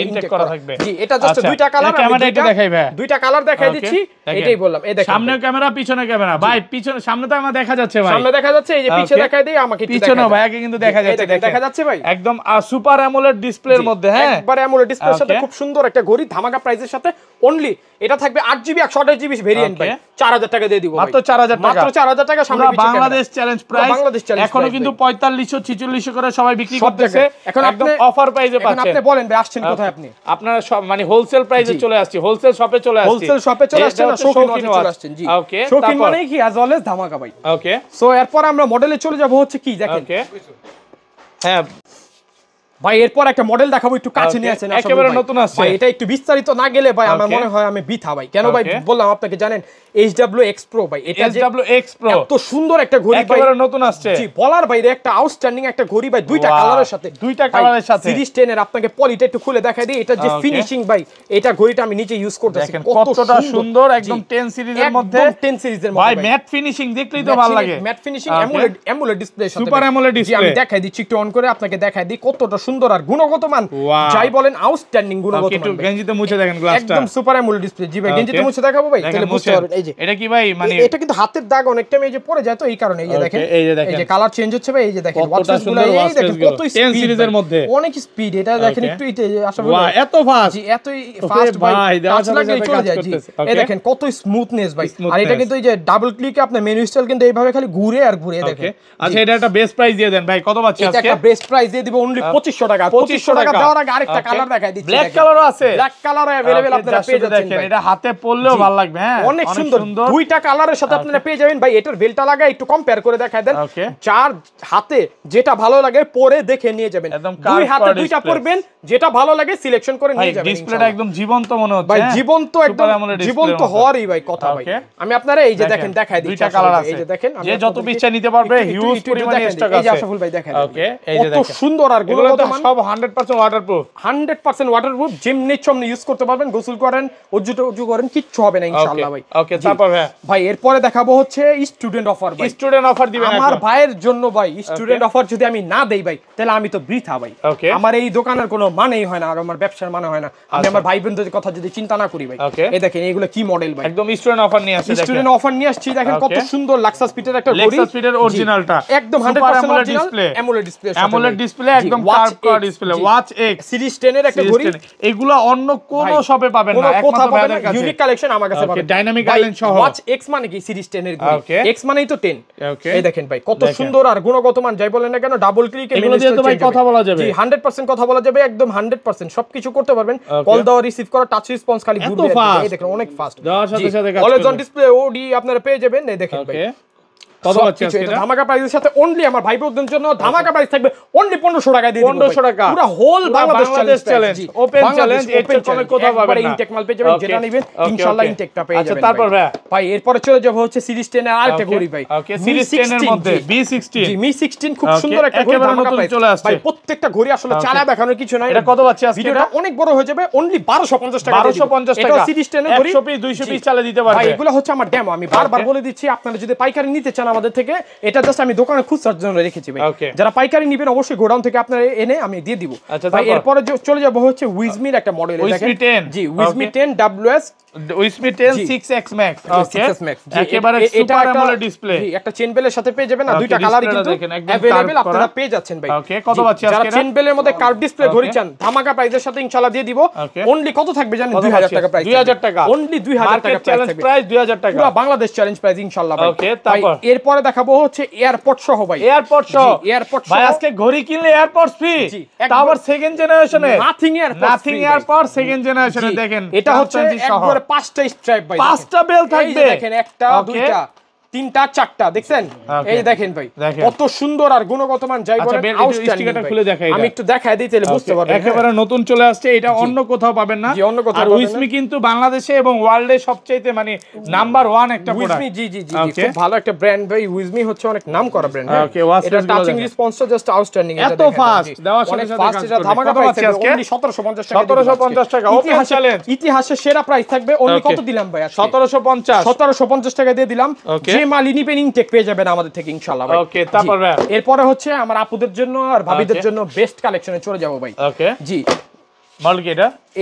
[SPEAKER 1] ইনটেক করা
[SPEAKER 2] থাকবে
[SPEAKER 1] জি এটা জাস্ট দুইটা কালার
[SPEAKER 2] ক্যামেরা একটু দেখাই ভাই
[SPEAKER 1] দুইটা কালার দেখাই দিচ্ছি এটাই বললাম এই দেখেন
[SPEAKER 2] সামনে ক্যামেরা পিছনে ক্যামেরা ভাই পিছনে সামনে তো আমার দেখা যাচ্ছে ভাই
[SPEAKER 1] সামনে দেখা যাচ্ছে এই যে পিছে দেখাই দেই আমাকে একটু
[SPEAKER 2] পিছনে ভাইকে কিন্তু দেখা যাচ্ছে
[SPEAKER 1] দেখা যাচ্ছে ভাই
[SPEAKER 2] একদম সুপার অ্যামোলেড ডিসপ্লের মধ্যে হ্যাঁ
[SPEAKER 1] একবারে অ্যামোলেড ডিসপ্লের সাথে খুব সুন্দর একটা ঘড়ি ধামাকা প্রাইসের সাথে অনলি এটা থাকবে 8GB 128GB ভেরিয়েন্ট ভাই 4000 টাকা দিয়ে দিব
[SPEAKER 2] মাত্র 4000 টাকা
[SPEAKER 1] মাত্র 4000 টাকা সামনে পিছে
[SPEAKER 2] বাংলাদেশ চ্যালেঞ্জ প্রাইস এখনো কিন্তু 4500 4600 করে সবাই বিক্রি করতেছে
[SPEAKER 1] এখন
[SPEAKER 2] একদম অফার প্রাইসে পাচ্ছেন
[SPEAKER 1] এখন আপনি বলেন ভাই আসছেন কোথায় আপনি
[SPEAKER 2] আপনারা সব মানে হোলসেল প্রাইসে চলে আসছে হোলসেল শপে চলে আসছে
[SPEAKER 1] হোলসেল শপে চলে আসছেন না শৌখিন চলে আসছেন জি
[SPEAKER 2] ওকে
[SPEAKER 1] শৌখিন মানে কি অ্যাজ অলওয়েজ ধামাকা ভাই
[SPEAKER 2] ওকে
[SPEAKER 1] সো এরপর আমরা মডেলে চলে যাব হচ্ছে কি দেখেন
[SPEAKER 2] ওকে হ্যাঁ
[SPEAKER 1] ভাই এরপর একটা মডেল দেখাবো একটু কাছে নিয়ে আসেন
[SPEAKER 2] একেবারে নতুন আসছে
[SPEAKER 1] ভাই এটা একটু বিস্তারিত না গেলে ভাই আমার মনে হয় আমি বৃথা ভাই কেন ভাই বললাম আপনাকে জানেন HWX Pro ভাই এটা
[SPEAKER 2] HWX Pro
[SPEAKER 1] এত সুন্দর একটা ঘড়ি ভাই
[SPEAKER 2] একেবারে নতুন আসছে
[SPEAKER 1] জি বলার বাইরে একটা আউটস্ট্যান্ডিং একটা ঘড়ি ভাই দুইটা কালারের সাথে সিরিজ 10 এর আপনাকে পলিটা একটু খুলে দেখাই দিই এটা যে ফিনিশিং ভাই এটা ঘড়িটা আমি নিজে ইউজ করতেছি
[SPEAKER 2] কতটা সুন্দর একদম 10 সিরিজের মধ্যে
[SPEAKER 1] একদম 10 সিরিজের মধ্যে
[SPEAKER 2] ভাই ম্যাট ফিনিশিং দেখলেই তো ভালো লাগে
[SPEAKER 1] ম্যাট ফিনিশিং অ্যামোলেড ডিসপ্লে সাথে
[SPEAKER 2] সুপার অ্যামোলেড ডিসপ্লে
[SPEAKER 1] আমি দেখাই দিচ্ছি একটু অন করে আপনাকে দেখাই দিই কতটা সুন্দর আর গুণগত মান যাই বলেন আউটস্ট্যান্ডিং গুণগত মান
[SPEAKER 2] একটু গেঞ্জিতে মুছে দেখেন গ্লাসটা
[SPEAKER 1] একদম সুপার অ্যামোলেড ডিসপ্লে জি ভাই গেঞ্জিতে মুছে দেখাবো ভাই তাহলে বুঝতে পারবেন এই যে
[SPEAKER 2] এটা কি ভাই মানে
[SPEAKER 1] এটা কিন্তু হাতের দাগ অনেক টাইম এই যে পড়ে যায় তো এই কারণে এই যে দেখেন এই যে কালার চেঞ্জ হচ্ছে ভাই এই যে দেখেন ওয়াচেস গুলো এই দেখেন কত স্পিড
[SPEAKER 2] 10 সিরিজের মধ্যে
[SPEAKER 1] অনেক স্পিড এটা দেখেন একটু আসলে
[SPEAKER 2] ওয়াও এত ফাস্ট
[SPEAKER 1] জি এতই ফাস্ট ভাই টাচ লাগলে চলে যায় জি এই দেখেন কত স্মুথনেস ভাই আর এটা কিন্তু এই যে ডাবল ক্লিকে আপনি মেনু স্টাইল কিন্তু এইভাবে খালি ঘুরে আর ঘুরে দেখেন
[SPEAKER 2] আচ্ছা এটা একটা বেস্ট প্রাইস দিয়ে দেন ভাই কত পাচ্ছি আজকে
[SPEAKER 1] এটা একটা বেস্ট প্রাইস দিয়ে দিব অনলি 2500 টাকা 2500 টাকা দেওয়ার আগে আরেকটা কালার দেখাই দিচ্ছি
[SPEAKER 2] ব্ল্যাক কালারও আছে
[SPEAKER 1] ব্ল্যাক কালার अवेलेबल আপনারা পেয়ে যাচ্ছেন
[SPEAKER 2] দেখেন এটা হাতে পরলেও ভালো লাগবে হ্যাঁ
[SPEAKER 1] অনেক সুন্দর দুইটা কালারের সাথে আপনারা পেয়ে যাবেন ভাই এটার বেলটা লাগা একটু কম্পেয়ার করে দেখায় দেন যার হাতে যেটা ভালো লাগে পরে দেখে নিয়ে যাবেন দুই হাতে দুইটা পরবেন যেটা ভালো লাগে সিলেকশন করে নিয়ে যাবেন
[SPEAKER 2] ডিসপ্লেটা একদম জীবন্ত মনে হচ্ছে
[SPEAKER 1] ভাই জীবন্ত একদম জীবন্ত হওয়ারই ভাই কথা ভাই আমি আপনারা এই যে দেখেন দেখায় দিচ্ছি
[SPEAKER 2] দুইটা কালার আছে
[SPEAKER 1] এই যে দেখেন
[SPEAKER 2] যে যত পিস নিতে পারবে হিউজ পরিমাণে স্টক আছে
[SPEAKER 1] এই যে আশাফুল ভাই দেখেন
[SPEAKER 2] ওকে এই যে
[SPEAKER 1] দেখেন কত সুন্দর আর গুণগত মান
[SPEAKER 2] সব 100% ওয়াটারপ্রুফ
[SPEAKER 1] 100% ওয়াটারপ্রুফ যেমনি চমনি ইউজ করতে পারবেন গোসল করেন উজ্জু করেন কিচ্ছু হবে না ইনশাআল্লাহ ভাই
[SPEAKER 2] ওকে তারপর
[SPEAKER 1] ভাই এরপরে দেখাবো হচ্ছে স্টুডেন্ট অফার ভাই
[SPEAKER 2] স্টুডেন্ট অফার দিবেন
[SPEAKER 1] আমার ভাইয়ের জন্য ভাই স্টুডেন্ট অফার যদি আমি না দেই ভাই তাহলে আমি তো বৃথা ভাই আমার এই দোকানের কোনো মানেই হয় না আর আমার ব্যবসার মানে হয় না আমি আমার ভাই বোনদের কথা যদি চিন্তা না করি ভাই এই দেখেন এগুলো কি মডেল ভাই
[SPEAKER 2] একদম স্টুডেন্ট অফার নিয়ে আসছে
[SPEAKER 1] স্টুডেন্ট অফার নিয়ে আসছি দেখেন কত সুন্দর লাক্সাস স্পিডের একটা ঘড়ি
[SPEAKER 2] লাক্সাস স্পিডের অরিজিনালটা
[SPEAKER 1] একদম 100% অরিজিনাল অ্যামোলেড ডিসপ্লে
[SPEAKER 2] একদম কার্ভ করা ডিসপ্লে ওয়াচ এক্স
[SPEAKER 1] সিরিজ 10 এর একটা ঘড়ি
[SPEAKER 2] এগুলো অন্য কোন শপে পাবেন না একমাত্র ভাইদের কাছে
[SPEAKER 1] ইউনিক কালেকশন আমার কাছে পাবেন
[SPEAKER 2] ডাইনামিক আইল্যান্ড সহ
[SPEAKER 1] ওয়াচ এক্স মানে কি সিরিজ 10 এর ঘড়ি এক্স মানেই তো 10 এই দেখেন ভাই কত সুন্দর আর গুণগত মান যাই বলেন না কেন ডাবল ক্লিকে
[SPEAKER 2] এগুলো দিয়ে তো ভাই কথা বলা যাবে
[SPEAKER 1] জি 100% কথা বলা যাবে একদম 100% সবকিছু করতে পারবেন কল দেওয়া রিসিভ করা টাচ রেসপন্স খালি ঘুরবে এই দেখেন অনেক ফাস্ট
[SPEAKER 2] দেওয়ার সাথে সাথে কাজ
[SPEAKER 1] অলওয়েজ অন ডিসপ্লে ওডি আপনারা পেয়ে যাবেন এই দেখেন ভাই কত পাচ্ছি আজকে ধামাকা প্রাইসের সাথে অনলি আমার ভাই বোনদের জন্য ধামাকা প্রাইস থাকবে অনলি 1500 টাকা দিয়ে দিব
[SPEAKER 2] 1500 টাকা
[SPEAKER 1] পুরো whole Bangladesh challenge
[SPEAKER 2] open challenge এর কমে কোথাও পাবেন না
[SPEAKER 1] ইনটেক মাল পেয়ে যাবেন যেটা নেবেন ইনশাআল্লাহ ইনটেকটা পেয়ে যাবেন
[SPEAKER 2] আচ্ছা তারপর
[SPEAKER 1] ভাই এরপরে চলে যাব হচ্ছে সিরিজ 10 এর আরেকটা ঘড়ি ভাই
[SPEAKER 2] ওকে সিরিজ 10 এর মধ্যে B16
[SPEAKER 1] জি Mi 16 খুব সুন্দর একটা ঘড়ি ধামাকা প্রাইস
[SPEAKER 2] চলে আসছে
[SPEAKER 1] ভাই প্রত্যেকটা ঘড়ি আসলে চালা দেখানোর কিছু নাই
[SPEAKER 2] এটা কত পাচ্ছি আজকে
[SPEAKER 1] ভিডিওটা অনেক বড় হয়ে যাবে অনলি 1250 টাকা
[SPEAKER 2] 1250 টাকা
[SPEAKER 1] এটা সিরিজ 10 এর ঘড়ি
[SPEAKER 2] 100 পিস 200 পিস চালা দিতে পারবে
[SPEAKER 1] ভাই এগুলো হচ্ছে আমার ডেমো আমি বারবার বলে দিচ্ছি আপনারা যদি পাইকারি নিতে চান আমাদের থেকে এটা জাস্ট আমি দোকানে খুচরার জন্য রেখেছি ভাই যারা পাইকারি নেবেন অবশ্যই গোডাউন থেকে আপনারা এনে আমি দিয়ে দিব ভাই এরপর চলে যাব হচ্ছে উইজমির একটা মডেল দেখেন জি উইজমি 10 WS
[SPEAKER 2] উইজমি 10 6X Max ওকে একেবারে সুপার অ্যামোলেড ডিসপ্লে
[SPEAKER 1] জি একটা চেন বেলের সাথে পেয়ে যাবেন না দুইটা কালারই কিন্তু अवेलेबल আপনারা পেয়ে যাচ্ছেন ভাই
[SPEAKER 2] ওকে কত পাচ্ছি আজকে
[SPEAKER 1] যারা চেন বেলের মধ্যে কার্ভ ডিসপ্লে ঘড়ি চান ধামাকা প্রাইসের সাথে ইনশাআল্লাহ দিয়ে দিব অনলি কত থাকবে জানেন 2000 টাকা প্রাইস
[SPEAKER 2] 2000 টাকা
[SPEAKER 1] অনলি 2000 টাকা
[SPEAKER 2] প্রাইস 2000 টাকা
[SPEAKER 1] পুরো বাংলাদেশ চ্যালেঞ্জ প্রাইস ইনশাআল্লাহ ভাই
[SPEAKER 2] ওকে তারপর
[SPEAKER 1] এরপরে দেখাবো হচ্ছে এয়ারপড সহ ভাই
[SPEAKER 2] এয়ারপড সহ ভাই আজকে ঘড়ি কিনলে এয়ারপডস ফ্রি তাও আবার সেকেন্ড জেনারেশনে
[SPEAKER 1] নাথিং
[SPEAKER 2] এয়ারপড সেকেন্ড জেনারেশনে দেখেন
[SPEAKER 1] এটা হচ্ছে একবারে 5টা স্ট্রাইপ ভাই
[SPEAKER 2] 5টা বেল থাকবে
[SPEAKER 1] দেখেন একটা দুইটা তিনটা চারটা দেখছেন এই দেখেন ভাই কত সুন্দর আর গুণগত মান যাই বলেন
[SPEAKER 2] স্টিকারটা খুলে দেখাই
[SPEAKER 1] আমি একটু দেখাই দিই তাহলে বুঝতে পারবেন
[SPEAKER 2] একেবারে নতুন চলে আসছে এটা অন্য কোথাও পাবেন না
[SPEAKER 1] জি অন্য কোথাও
[SPEAKER 2] আর উইসমি কিন্তু বাংলাদেশে এবং ওয়ার্ল্ডে সবচেয়ে মানে নাম্বার 1 একটা প্রোডাক্ট
[SPEAKER 1] উইসমি জি জি জি খুব ভালো একটা ব্র্যান্ড ভাই উইসমি হচ্ছে অনেক নামকরা ব্র্যান্ড
[SPEAKER 2] ওকে ওয়াচ
[SPEAKER 1] এটা টাচিং রেসপন্সটা জাস্ট আউটস্ট্যান্ডিং
[SPEAKER 2] এত ফাস্ট দেওয়ার সাথে সাথে
[SPEAKER 1] ফাস্ট এটা ধামাকা প্রাইস আজকে 1750 টাকা
[SPEAKER 2] 1750 টাকা ওপেন চ্যালেঞ্জ
[SPEAKER 1] ইতিহাসের সেরা প্রাইস থাকবে অনলি কত দিলাম ভাই 1750 টাকা দিয়ে দিলাম যে মাল নিবেন ইনটেক পেয়ে যাবেন আমাদের থেকে ইনশাআল্লাহ ভাই
[SPEAKER 2] ওকে তারপর ভাই
[SPEAKER 1] এরপরে হচ্ছে আমার আপুদের জন্য আর ভাবিদের জন্য বেস্ট কালেকশনে চলে যাব ভাই
[SPEAKER 2] ওকে
[SPEAKER 1] জি
[SPEAKER 2] মডেল কি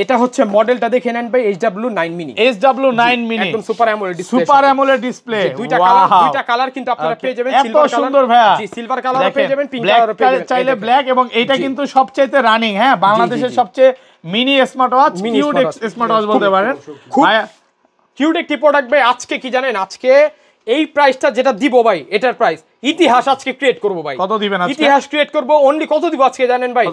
[SPEAKER 1] এটা হচ্ছে মডেলটা দেখে নেন ভাই HW9 মিনি একদম সুপার অ্যামোলেড ডিসপ্লে দুইটা কালার কিন্তু আপনারা পেয়ে যাবেন
[SPEAKER 2] সিলভার কালার সুন্দর ভাইয়া
[SPEAKER 1] জি সিলভার কালার পেয়ে যাবেন পিঙ্ক কালার পেয়ে যাবেন
[SPEAKER 2] চাইলে ব্ল্যাক এবং এটা কিন্তু সবচেয়ে রানিং হ্যাঁ বাংলাদেশের সবচেয়ে mini smart watch cute smart watch বলতে পারেন
[SPEAKER 1] খুব কিউট একটি প্রোডাক্ট ভাই আজকে কি জানেন আজকে এই প্রাইসটা যেটা দিব ভাই এটার প্রাইস ইতিহাস আজকে ক্রিয়েট করব ভাই
[SPEAKER 2] কত দিবেন আজকে
[SPEAKER 1] ইতিহাস ক্রিয়েট করব অনলি কত দিব আজকে জানেন ভাই